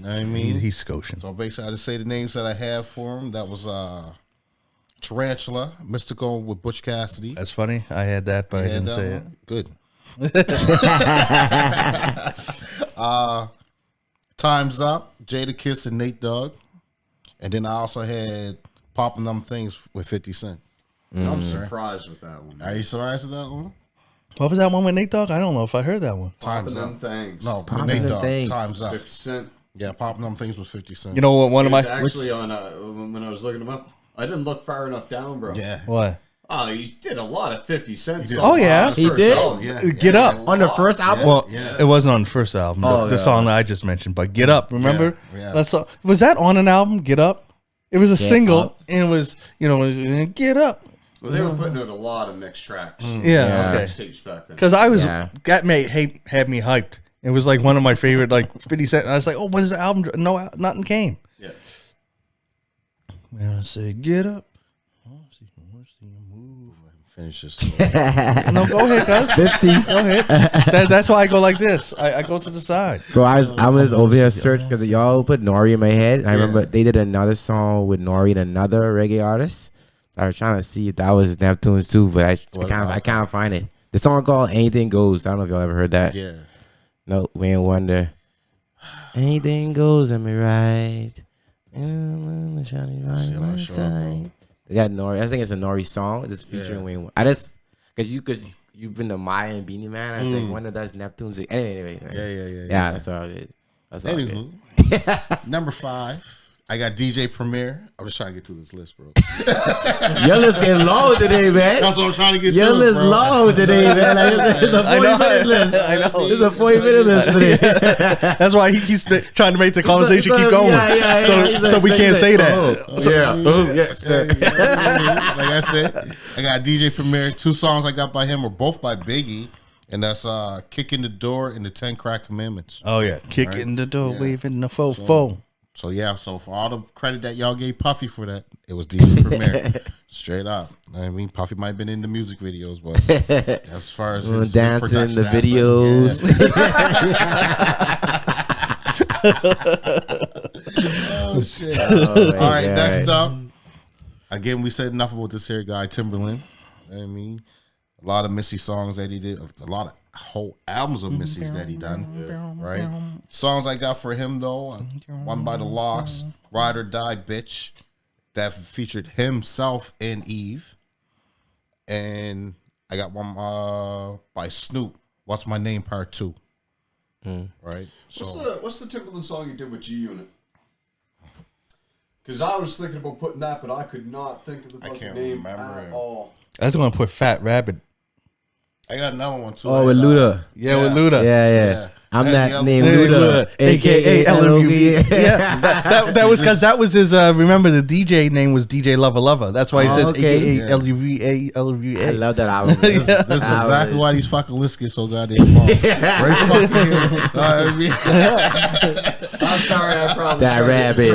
S2: know what I mean?
S1: He's Scotian.
S2: So basically, I just say the names that I have for him. That was Tarantula, Mystical with Butch Cassidy.
S1: That's funny. I had that, but I didn't say it.
S2: Good. Time's Up, Jadakiss and Nate Dogg. And then I also had Popping Them Things with 50 Cent.
S4: I'm surprised with that one.
S2: Are you surprised with that one?
S1: What was that one with Nate Dogg? I don't know if I heard that one.
S2: Time's
S4: Popping
S2: Up.
S4: Them Things.
S2: No,
S3: Popping
S2: Nate
S3: Them
S2: Dogg.
S3: Things.
S2: Time's Up.
S4: 50 Cent.
S2: Yeah, Popping Them Things was 50 Cent.
S1: You know what? One of
S4: He was
S1: my
S4: actually on when I was looking him up. I didn't look far enough down, bro.
S2: Yeah.
S1: what?
S4: Oh, he did a lot of 50 Cent songs.
S1: Oh, yeah.
S4: on his
S3: He
S4: first
S3: did?
S4: album.
S2: Yeah.
S1: Get Up.
S3: On the first album?
S1: Well,
S2: Yeah.
S1: it wasn't on the first album.
S3: Oh,
S1: the
S3: yeah.
S1: song that I just mentioned, but Get Up. Remember?
S2: Yeah.
S1: That's was that on an album? Get Up. It was a single,
S3: Up.
S1: and it was Get Up.
S4: Well, they were putting out a lot of mixed tracks.
S1: Yeah. Okay.
S4: Tapes back then.
S1: Because I was
S3: Yeah.
S1: that had me hyped It was like one of my favorite, like 50 Cent. I was like, oh, when's the album? No, nothing came.
S4: Yeah.
S1: And I said, get up.
S2: Finish this.
S1: No, go ahead, guys.
S3: 50.
S1: Go ahead. That's why I go like this. I go to the side.
S3: Bro, I was over here searching because y'all put Nori in my head. And I remember they did another song with Nori and another reggae artist. So I was trying to see if that was Neptunes too, but I can't find it. The song called Anything Goes. I don't know if y'all ever heard that.
S2: Yeah.
S3: No, Wayne Wonder. Anything goes, am I right? Shining light
S2: I'm
S3: on
S2: not
S3: the
S2: sure,
S3: side. They got Nori. I think it's a Nori song. It's featuring Wayne. I just because you've been the Maya and Beanie Man. I think one of those Neptunes. Anyway.
S2: Yeah.
S3: That's all it. That's all.
S2: Anywho, number 5. I got DJ Premier. I'm just trying to get through this list, bro.
S3: Your list getting long today, man.
S2: That's what I'm trying to get
S3: Your
S2: through,
S3: list
S2: bro.
S3: long today, man. Like, it's a 40-minute list.
S1: I know.
S3: It's a 40-minute list today.
S1: That's why he keeps trying to make the conversation keep going. So we can't say that.
S3: Yes.
S2: Like I said, I got DJ Premier. 2 songs I got by him were both by Biggie. And that's Kick in the Door and the 10 Crack Commandments.
S1: Oh, yeah. Kick
S2: Right.
S1: in the door,
S2: Yeah.
S1: waving the fofo.
S2: So yeah, so for all the credit that y'all gave Puffy for that, it was DJ Premier. Straight up. I mean, Puffy might have been in the music videos, but as far as his
S3: dancing in
S2: production
S3: the
S2: aspect,
S3: videos.
S2: Oh shit.
S3: Oh,
S2: All right,
S3: God.
S2: next up. Again, we said enough about this here guy, Timberland. I mean, a lot of Missy songs that he did, a lot of whole albums of Missy's that he done, right? Songs I got for him though, one by the Locks, Ride or Die Bitch, that featured himself and Eve, and I got one by Snoop, What's My Name Part 2, right? So
S4: What's the Timberland song you did with G Unit? Because I was thinking about putting that, but I could not think of the fucking
S2: can't
S4: name
S2: remember
S4: at
S2: it.
S4: all.
S1: I was going to put Fat Rabbit.
S2: I got another one too.
S3: Oh, with Luda.
S1: Yeah, with Luda.
S3: Yeah. I'm
S2: Hey,
S3: that named
S1: Hey,
S3: Luda,
S1: AKA
S3: A.K.A.
S1: LOV. Yeah, that was because that was his. Remember, the DJ name was DJ Lover Lover. That's why he said
S3: okay.
S1: AKA LUVA.
S3: I love that album.
S2: This is exactly why these fucking lists get so goddamn long. Right fucking here. You know what I mean?
S4: I'm sorry, I probably
S3: That rabbit.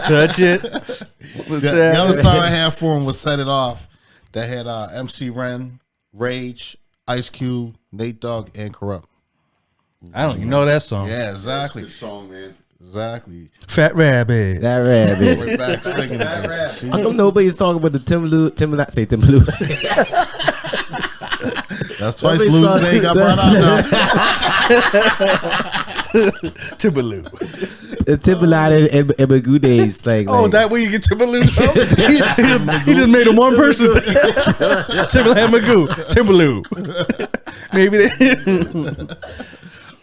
S1: Touch it.
S2: The other song I had for him was Set It Off. That had MC Ren, Rage, Ice Cube, Nate Dogg, and Corrupt.
S1: I don't even know that song.
S2: Yeah,
S4: That's
S2: exactly.
S4: a good song, man.
S2: Exactly.
S1: Fat Rabbit.
S3: That rabbit.
S2: We're back singing
S4: That
S2: again.
S4: rap.
S2: See?
S3: How come nobody's talking about the Timberland? Say Timberland.
S2: That's twice
S3: Nobody's
S2: losing
S3: talking-
S2: name got brought out now.
S1: Timbaloo.
S3: The Timberland and Magoo days. Like,
S1: That way you get Timbaloo. He just made him one person. Timbaland Magoo. Timbaloo. Maybe they.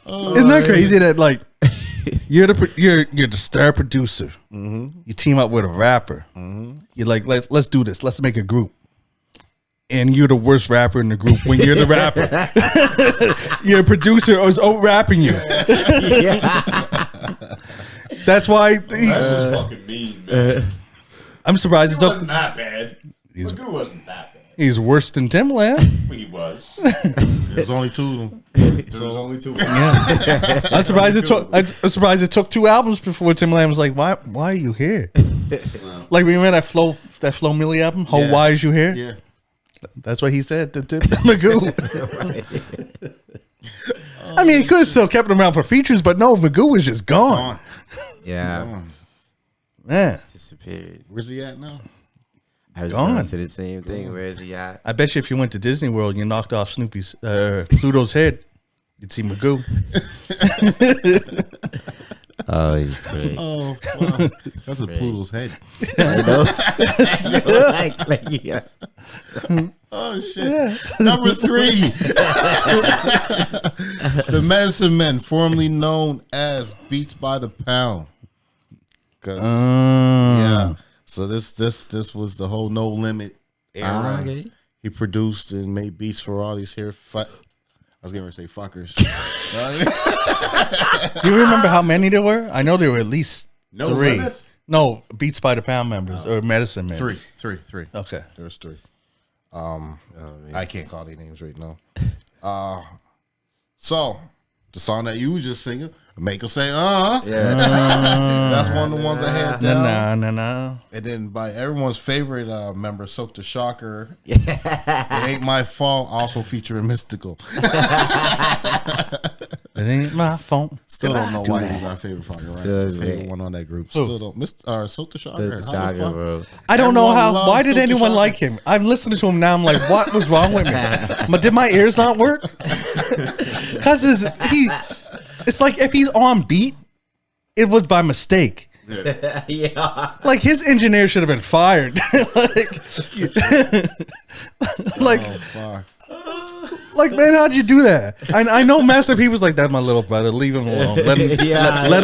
S1: Isn't that crazy that like you're the star producer. You team up with a rapper. You're like, let's do this. Let's make a group. And you're the worst rapper in the group when you're the rapper. Your producer is out rapping you. That's why
S4: That's just fucking mean, man.
S1: I'm surprised
S4: He
S1: it's up.
S4: wasn't that bad. Magoo wasn't that bad.
S1: He's worse than Timbaland.
S4: He was.
S2: There's only 2 of them.
S4: There was only 2.
S1: I'm surprised it took 2 albums before Timbaland was like, why are you here? Like remember that Flo Milli album?
S2: Yeah.
S1: Why is you here?
S2: Yeah.
S1: That's what he said to Magoo. I mean, he could have still kept him around for features, but no, Magoo was just gone.
S3: yeah,
S1: Man,
S3: disappeared.
S2: Where's he at now?
S3: I was
S1: Gone.
S3: going to say the same thing. Where is he at?
S1: I bet you if you went to Disney World and you knocked off Pluto's head, you'd see Magoo.
S3: Oh, he's crazy.
S2: Oh, wow. That's a poodle's head.
S3: I know. Yeah.
S2: Oh, shit. Number 3. The Medicine Men, formerly known as Beats by the Pound. 'Cause, yeah. So this was the whole No Limit era.
S3: Okay.
S2: He produced and made beats for all these here. I was going to say fuckers.
S1: Do you remember how many there were? I know there were at least
S4: No
S1: 3.
S4: Limit?
S1: No, Beats by the Pound members or Medicine Men.
S2: 3.
S1: Okay.
S2: There was 3. I can't call their names right now. So, the song that you was just singing, make her say,
S3: Yeah.
S2: That's one of the ones I had down.
S1: No.
S2: And then by everyone's favorite member, Soak the Shocker, It Ain't My Fault, also featuring Mystical.
S1: It ain't my fault.
S2: Still don't know why he's our favorite fucking
S3: Still
S2: rapper. Favorite
S3: great.
S2: one on that group. Still don't. Soak the Shocker.
S3: So the
S2: How the
S3: Shocker,
S2: fuck?
S3: bro.
S1: I don't know
S2: Everyone
S1: how.
S2: loves
S1: Why did
S2: Silk the
S1: anyone
S2: Shocker.
S1: like him? I'm listening to him now. I'm like, what was wrong with me? But did my ears not work? Because it's like if he's on beat, it was by mistake.
S3: Yeah.
S1: Like his engineer should have been fired. like,
S2: Oh, fuck.
S1: like, man, how'd you do that? I know Master P was like, that's my little brother. Leave him alone. Let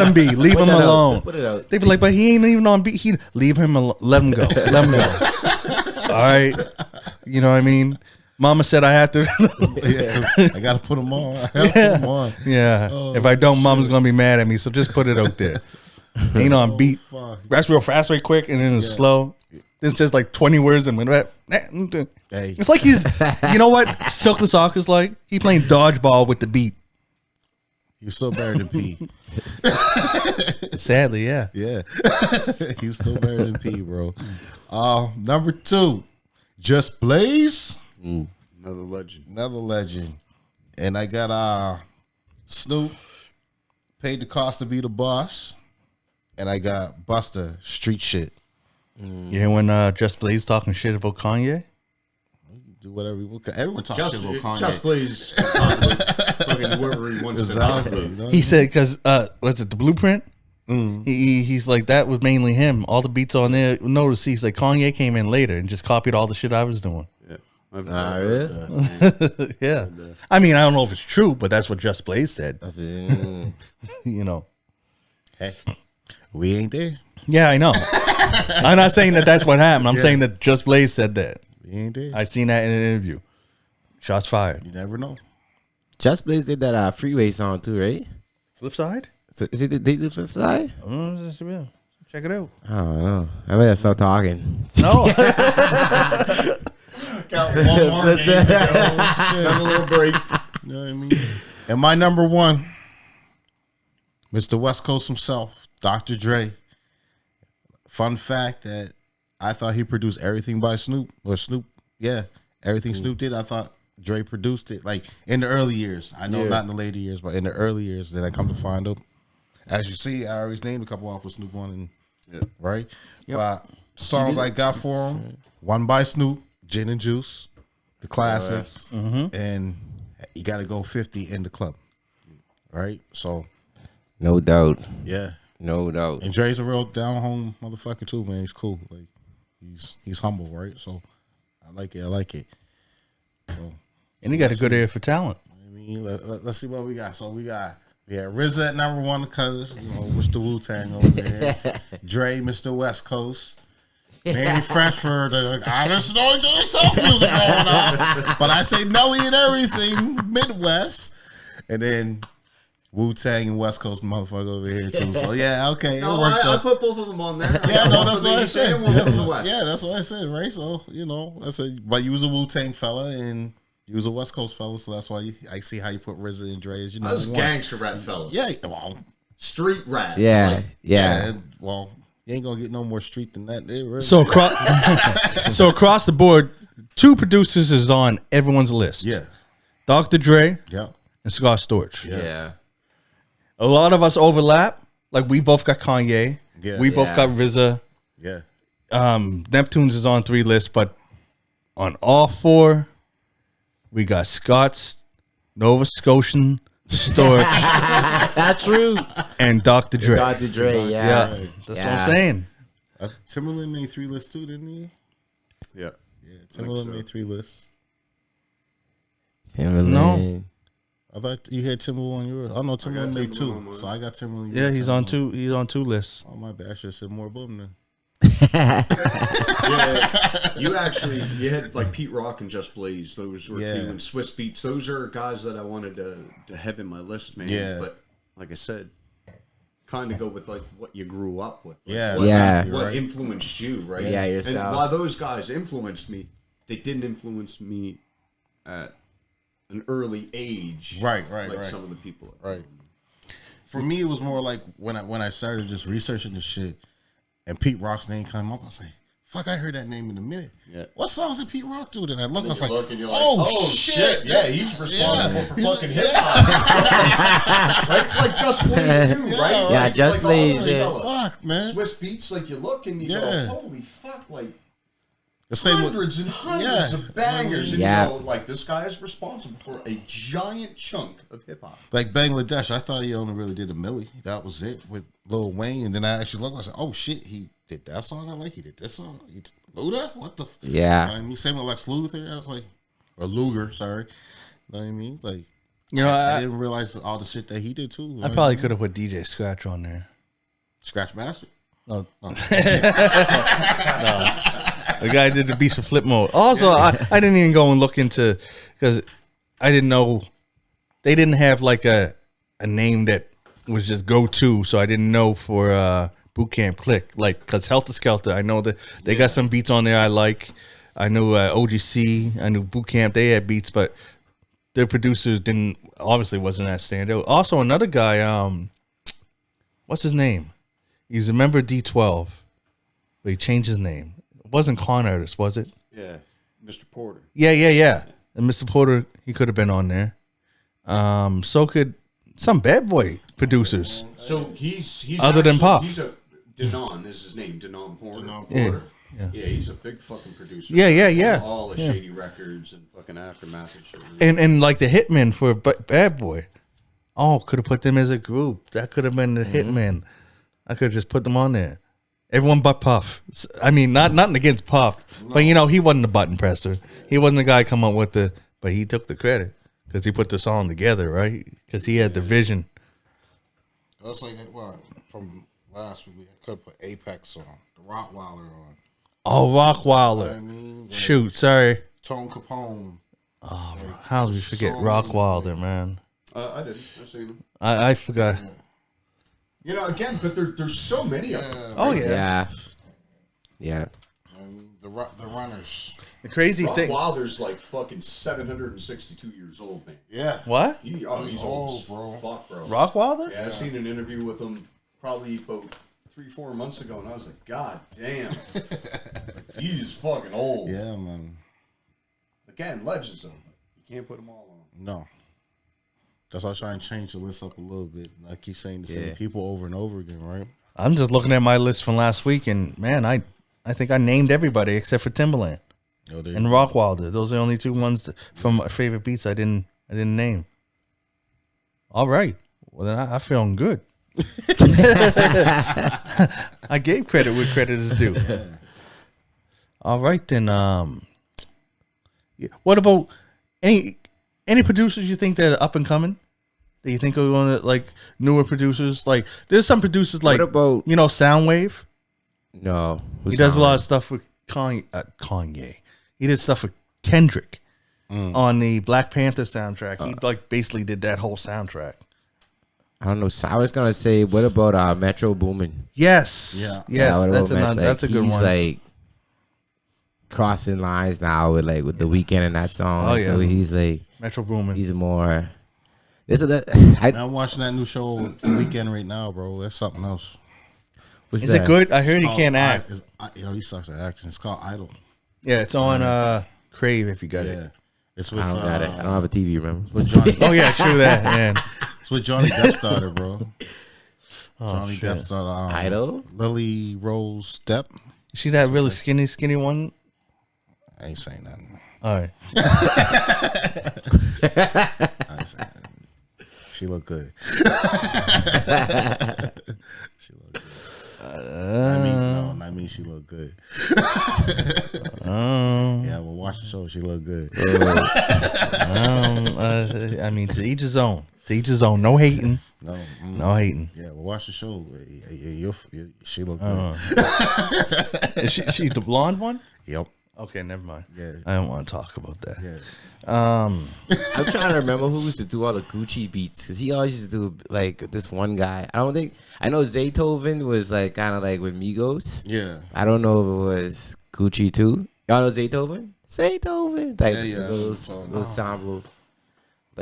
S1: him be. Leave him alone.
S3: Put it out.
S1: They'd be like, but he ain't even on beat. Leave him alone. Let him go. Let him go. All right. You know what I mean? Mama said I have to.
S2: Yeah, I gotta put them on. I have to put them on.
S1: Yeah.
S2: Oh,
S1: if I don't, Mom's gonna be mad at me. So just put it out there. Ain't on beat.
S2: Fuck.
S1: That's real fast, very quick, and then it's slow. Then it says like 20 words and
S2: Hey.
S1: it's like he's. You know what? Silk the Soccer's like. He playing dodgeball with the beat.
S2: You're still better than P.
S1: Sadly, yeah.
S2: Yeah. You still better than P, bro. Number 2, Just Blaze.
S4: Another legend.
S2: Another legend. And I got Snoop, Paid the Cost to Be the Boss. And I got Busta, Street Shit.
S1: Yeah, when Just Blaze talking shit about Kanye.
S2: Do whatever you want. Everyone talks shit about Kanye.
S4: Just please. Fucking whoever he wants
S2: Exactly.
S4: to
S2: You know?
S1: He said because what's it, the Blueprint? He's like, that was mainly him. All the beats on there. Notice he's like, Kanye came in later and just copied all the shit I was doing.
S4: Yeah. I've
S3: Really?
S4: heard that.
S1: Yeah. I mean, I don't know if it's true, but that's what Just Blaze said.
S3: That's it.
S1: You know.
S2: Hey, we ain't there.
S1: Yeah, I know. I'm not saying that that's what happened. I'm saying that Just Blaze said that.
S2: We ain't there.
S1: I seen that in an interview. Shots fired.
S2: You never know.
S3: Just Blaze did that Freeway song too, right?
S1: Flip side?
S3: So is it the Date the Flip Side?
S1: Check it out.
S3: I don't know. I better stop talking.
S1: No.
S2: Got one more
S3: That's
S2: game
S3: it.
S2: to go. Shit.
S4: Have a little break.
S2: You know what I mean? And my number 1, Mr. West Coast himself, Dr. Dre. Fun fact that I thought he produced everything by Snoop. Or Snoop, yeah. Everything Snoop did, I thought Dre produced it. Like in the early years. I know not in the later years, but in the early years, then I come to find out. As you see, I already named a couple off with Snoop on, and right? But songs I got for him, one by Snoop, Gin and Juice, the classics, and you got to go 50 in the club, right? So,
S3: No doubt.
S2: yeah.
S3: No doubt.
S2: And Dre's a real down home motherfucker too, man. He's cool. Like he's humble, right? So I like it. So
S1: And he got a good ear for talent.
S2: I mean, let's see what we got. So we got RZA at number 1 because Mr. Wu-Tang over there. Dre, Mr. West Coast. Manny Fresh for the I listen to the self music going on, but I say Nelly and everything Midwest, and then Wu-Tang and West Coast motherfucker over here too. So yeah, okay, it
S4: No,
S2: worked
S4: I
S2: out.
S4: put both of them on there.
S2: Yeah, no, that's what I said.
S4: One from the West.
S2: Yeah, that's what I said, right? So I said, but you was a Wu-Tang fella and you was a West Coast fella, so that's why I see how you put RZA and Dre as
S4: I was
S2: one.
S4: gangster rap fella.
S2: Yeah, well,
S4: Street rap.
S3: Yeah.
S4: Like,
S3: Yeah.
S2: well, you ain't gonna get no more street than that. Really.
S1: So across the board, 2 producers is on everyone's list.
S2: yeah,
S1: Dr. Dre
S2: yeah,
S1: and Scott Storch.
S3: Yeah.
S1: A lot of us overlap. Like we both got Kanye.
S2: Yeah.
S1: We both
S3: Yeah.
S1: got RZA.
S2: yeah.
S1: Neptune's is on 3 lists, but on all 4, we got Scott's, Nova Scotian, Storch,
S3: That's true.
S1: and Dr. Dre.
S3: Dr. Dre,
S1: Yeah,
S3: yeah.
S1: that's what
S3: Yeah.
S1: I'm saying.
S2: Timberland made 3 lists too, didn't he?
S4: Yeah.
S2: Yeah, Timberland made 3 lists.
S3: Timberland.
S2: I thought you had Timberland on yours. Oh no, Timberland made 2,
S4: Timberland on mine.
S2: so I got Timberland.
S1: Yeah, he's on 2. He's on 2 lists.
S2: Oh my bad, I should have said more above him then.
S4: Yeah, you had like Pete Rock and Just Blaze. Those were 2, and Swiss Beats. Those are guys that I wanted to have in my list, man.
S2: Yeah.
S4: But like I said, kind of go with like what you grew up with. Like,
S2: Yeah,
S4: what,
S3: Yeah.
S2: you're
S4: what
S2: right.
S4: influenced you, right?
S3: Yeah,
S4: And
S3: yourself.
S4: while those guys influenced me, they didn't influence me at an early age,
S2: Right,
S4: like some of the people.
S2: Right. For me, it was more like when I started just researching this shit, and Pete Rock's name came up. I was like, "Fuck, I heard that name in a minute."
S4: Yeah.
S2: What songs did Pete Rock do? Then I look, I was like,
S4: and you're like,
S2: "Oh shit!
S4: Yeah, he's responsible for fucking hip hop, right? Like Just Blaze too, right?
S3: Yeah,
S4: Like,
S3: Just
S4: like,
S3: Blaze,
S4: all
S3: yeah.
S4: those
S2: Fuck, man."
S4: Swiss Beats, like you look and you
S2: Yeah.
S4: go, "Holy fuck!" Like
S2: The same with,
S4: hundreds and hundreds of bangers, and
S3: Yeah.
S4: you know, like this guy is responsible for a giant chunk of hip hop.
S2: like Bangladesh. I thought he only really did a milli. That was it with Lil Wayne. And then I actually looked. I said, "Oh shit, he did that song. I like. He did this song. Luda? What the?
S3: Yeah.
S2: I mean, same with Lex Luthor. I was like, or Luger. Sorry. You know what I mean? Like,
S1: You know,
S2: I
S1: I
S2: didn't realize all the shit that he did too.
S1: I probably could have put DJ Scratch on there.
S2: Scratch Master.
S1: No. No. The guy did the Beast of Flip Mode. Also, I didn't even go and look into, because I didn't know, they didn't have like a name that was just go to, so I didn't know for Boot Camp Click. Like, because Helter Skelter, I know that they got some beats on there I like. I knew OGC, I knew Boot Camp, they had beats, but their producers obviously wasn't that standout. Also, another guy, what's his name? He's a member of D12, but he changed his name. It wasn't Con Artist, was it?
S4: Yeah, Mr. Porter.
S1: Yeah. And Mr. Porter, he could have been on there. So could some bad boy producers.
S4: So he's
S1: Other than Puff.
S4: He's a Denon is his name, Denon Porter.
S1: Yeah.
S4: Yeah, he's a big fucking producer.
S1: Yeah.
S4: All the Shady Records and fucking Aftermath and shit.
S1: And like the Hitmen for Bad Boy. Oh, could have put them as a group. That could have been the Hitmen. I could have just put them on there. Everyone but Puff. I mean, nothing against Puff, but you know, he wasn't the button presser. He wasn't the guy come up with but he took the credit because he put the song together, right? Because he had the vision.
S2: That's like what from last week. I could put Apex on, the Rottweiler on.
S1: Oh, Rockwilder.
S2: I mean, like,
S1: Shoot, sorry.
S2: Tone Capone.
S1: Oh, how did we forget
S2: so
S1: Rockwilder, man?
S4: I didn't. I seen him.
S1: I forgot.
S4: You know, again, but there's so many of them.
S1: Oh yeah.
S3: Yeah.
S2: I mean, the Runners.
S1: The crazy
S4: Rock
S1: thing.
S4: Wilder's like fucking 762 years old, man.
S2: Yeah.
S1: What?
S4: He's
S2: old,
S4: old,
S2: bro.
S4: Fuck, bro.
S1: Rockwilder?
S4: Yeah, I seen an interview with him probably about 3-4 months ago, and I was like, God damn, he's fucking old.
S2: Yeah, man.
S4: Again, legends though. You can't put them all on.
S2: No. That's why I was trying to change the list up a little bit. I keep saying the same
S3: Yeah.
S2: people over and over again, right?
S1: I'm just looking at my list from last week, and man, I think I named everybody except for Timbaland
S2: Oh, there
S1: and
S2: you go.
S1: Rockwilder. Those are the only two ones from my favorite beats I didn't name. All right, well then I feeling good. I gave credit where credit is due. All right then. What about any producers you think that are up and coming? That you think are one of like newer producers? Like there's some producers like
S3: What about-
S1: Soundwave.
S3: No.
S1: He does a lot of stuff with Kanye. He did stuff with Kendrick on the Black Panther soundtrack. He like basically did that whole soundtrack.
S3: I don't know. So I was gonna say, what about Metro Boomin?
S1: Yes,
S2: Yeah.
S1: yes,
S3: what
S1: that's
S3: about Metro?
S1: that's a good
S3: He's
S1: one.
S3: like crossing lines now with the Weeknd and that song.
S1: Oh,
S3: So
S1: yeah.
S3: he's like
S1: Metro Boomin.
S3: he's more. This is that.
S2: I'm watching that new show Weekend right now, bro. That's something else.
S3: What's
S1: Is
S3: that?
S1: it good? I heard he
S2: Called
S1: can't act.
S2: He sucks at acting. It's called Idol.
S1: Yeah, it's on Crave if you got
S2: Yeah.
S1: it.
S2: It's with
S3: I don't got it. I don't have a TV. Remember?
S2: with Johnny.
S1: Oh yeah, true that, man.
S2: It's with Johnny Depp's daughter, bro.
S1: Oh,
S2: Johnny
S1: shit.
S2: Depp's daughter.
S3: Idol?
S2: Lily Rose Depp.
S1: You see that really skinny one?
S2: I ain't saying nothing.
S1: All right.
S2: I ain't saying nothing. She look good. She look good. I mean, she look good. Yeah, well, watch the show. She look good.
S1: I mean, to each his own. To each his own. No hating.
S2: No,
S1: No hating.
S2: yeah, well, watch the show. She look good.
S1: Is she the blonde one?
S2: Yep.
S1: Okay, never mind.
S2: Yeah.
S1: I don't want to talk about that.
S2: Yeah.
S3: I'm trying to remember who used to do all the Gucci beats because he always used to do like this one guy. I know Zaytoven was like kind of like with Migos.
S2: Yeah.
S3: I don't know if it was Gucci too. Y'all know Zaytoven? Zaytoven, like
S2: Yeah.
S3: those
S2: So,
S3: sample.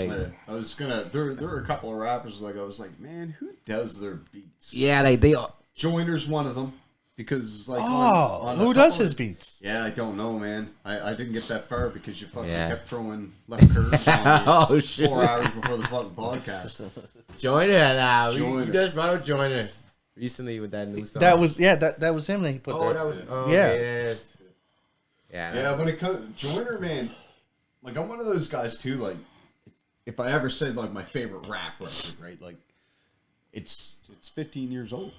S3: Like,
S4: I was gonna. There were a couple of rappers like I was like, man, who does their beats?
S3: yeah, like they all.
S4: Joyner's one of them because like on
S1: who
S4: a
S1: does
S4: couple
S1: his
S4: of-
S1: beats?
S4: Yeah, I don't know, man. I didn't get that far because you fucking
S3: Yeah.
S4: kept throwing left curves on me
S3: Oh shit!
S4: 4 hours before the fucking podcast.
S3: Joiner, nah,
S4: Joyner.
S3: you just brought up Joiner recently with that new song.
S1: That was that was him that he put.
S3: Oh,
S1: there.
S3: that was. Oh,
S1: Yeah.
S3: okay, yeah.
S4: Yeah, when it comes Joyner, man, like I'm one of those guys too. Like, if I ever said like my favorite rap record, right? Like, it's 15 years old.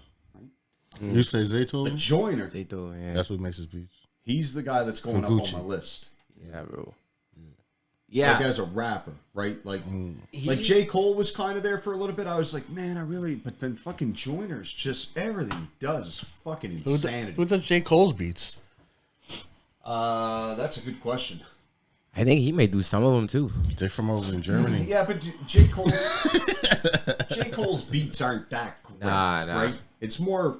S2: You say Zayto?
S4: But Joyner,
S3: Zito, yeah.
S2: That's what makes his beats.
S4: he's the guy that's going up
S2: Gucci.
S4: on my list.
S3: Yeah, bro.
S4: Like
S3: Yeah.
S4: as a rapper, right? Like, like J. Cole was kind of there for a little bit. I was like, man, I really. But then fucking Joyner's just everything he does is fucking insanity.
S1: Who does J. Cole's beats?
S4: That's a good question.
S3: I think he may do some of them too.
S2: They're from over in Germany.
S4: Yeah, but J. Cole's beats aren't that great,
S3: Nah.
S4: right? It's more.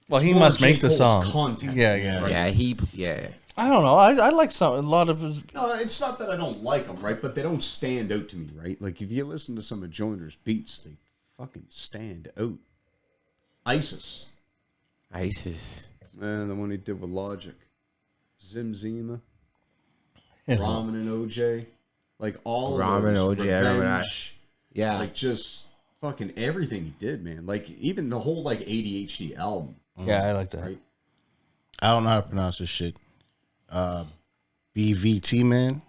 S1: Well, he
S4: more
S1: must
S4: J.
S1: make the
S4: Cole's
S1: song.
S4: content.
S1: Yeah, yeah.
S3: Yeah.
S1: I don't know. I like a lot of his.
S4: No, it's not that I don't like them, right? But they don't stand out to me, right? Like if you listen to some of Joyner's beats, they fucking stand out. ISIS, man, the one he did with Logic, Zim Zima, Ramen and OJ, like all of
S3: Ramen,
S4: those,
S3: OJ, I remember that.
S4: Revenge,
S3: Yeah.
S4: like just fucking everything he did, man. Like even the whole like ADHD album,
S1: Yeah, I like that.
S4: right?
S2: I don't know how to pronounce this shit. BVT man,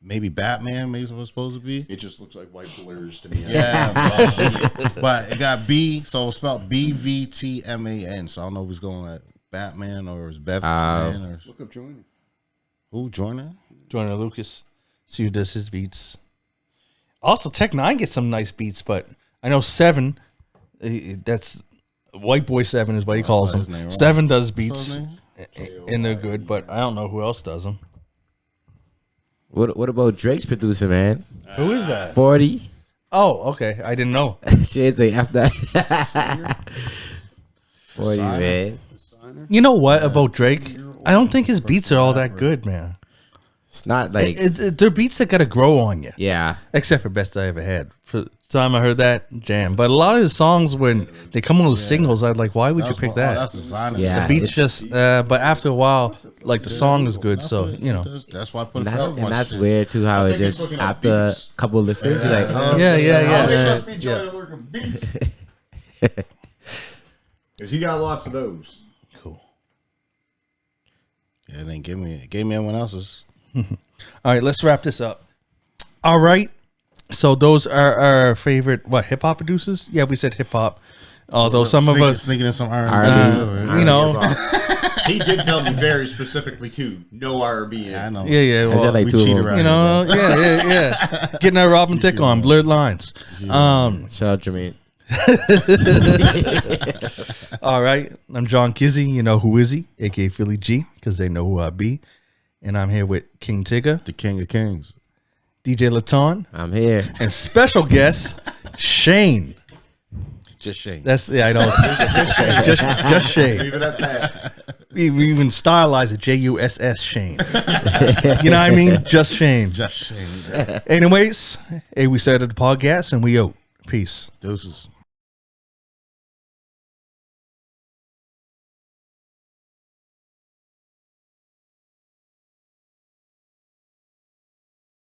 S2: maybe Batman, maybe what it's supposed to be.
S4: It just looks like white blurs to me.
S2: Yeah, but it got B, so it's spelled BVTMAN. So I don't know if he's going like Batman or it's Man or
S4: Look up Joyner.
S2: who Joyner.
S1: Joyner Lucas. See who does his beats. Also, Tech Nine gets some nice beats, but I know Seven. That's White Boy Seven is what he calls
S2: not his
S1: him.
S2: name, right?
S1: Seven does
S2: What's
S1: beats,
S2: his name?
S1: and they're good, but I don't know who else does them.
S3: What about Drake's producer, man?
S1: Who is that?
S3: 40.
S1: Oh, okay. I didn't know.
S3: Shit's like after 40, man.
S1: You know what about Drake? I don't think his beats are all that good, man.
S3: It's not like
S1: They're beats that gotta grow on you.
S3: yeah.
S1: Except for Best I Ever Had. For the time I heard that, jam. But a lot of his songs, when they come on with singles, I'd like, why would you pick that?
S2: That's the sign.
S3: Yeah.
S1: The beats
S3: it's-
S1: just, but after a while, like the song is good, so you know.
S2: That's why I put
S3: And that's weird too. How it
S4: think he's
S3: just
S4: looking at
S3: after a
S4: beats.
S3: couple listens, you're like, oh,
S1: Yeah, yeah,
S4: Oh,
S1: yeah.
S4: they
S1: yeah,
S4: must be Joyner looking beef. Because he got lots of those.
S1: Cool.
S2: Yeah, then gave me anyone else's.
S1: All right, let's wrap this up. All right. So those are our favorite hip hop producers? Yeah, we said hip hop. Although some of us,
S2: sneaking in some
S3: R&B.
S1: you know,
S4: He did tell me very specifically too. No RB in.
S2: I know.
S1: yeah.
S3: I said
S1: Well,
S3: like
S2: we
S3: two of
S2: cheat
S3: them.
S2: around.
S1: you know, yeah. Getting our Robin Thicke on blurred lines.
S3: Shout out Jermaine.
S1: All right, I'm John Kizzy. You know who is he? AKA Philly G, because they know who I be. And I'm here with King Tigger,
S2: The King of Kings.
S1: DJ Laton,
S3: I'm here.
S1: and special guest Shane.
S2: Just Shane.
S1: That's I know. just Shane.
S4: Leave it at that.
S1: We even stylize it JUSS Shane. You know what I mean? Just Shane.
S2: Just Shane.
S1: Anyways, hey, we started the podcast and we out. Peace.
S2: Deuces.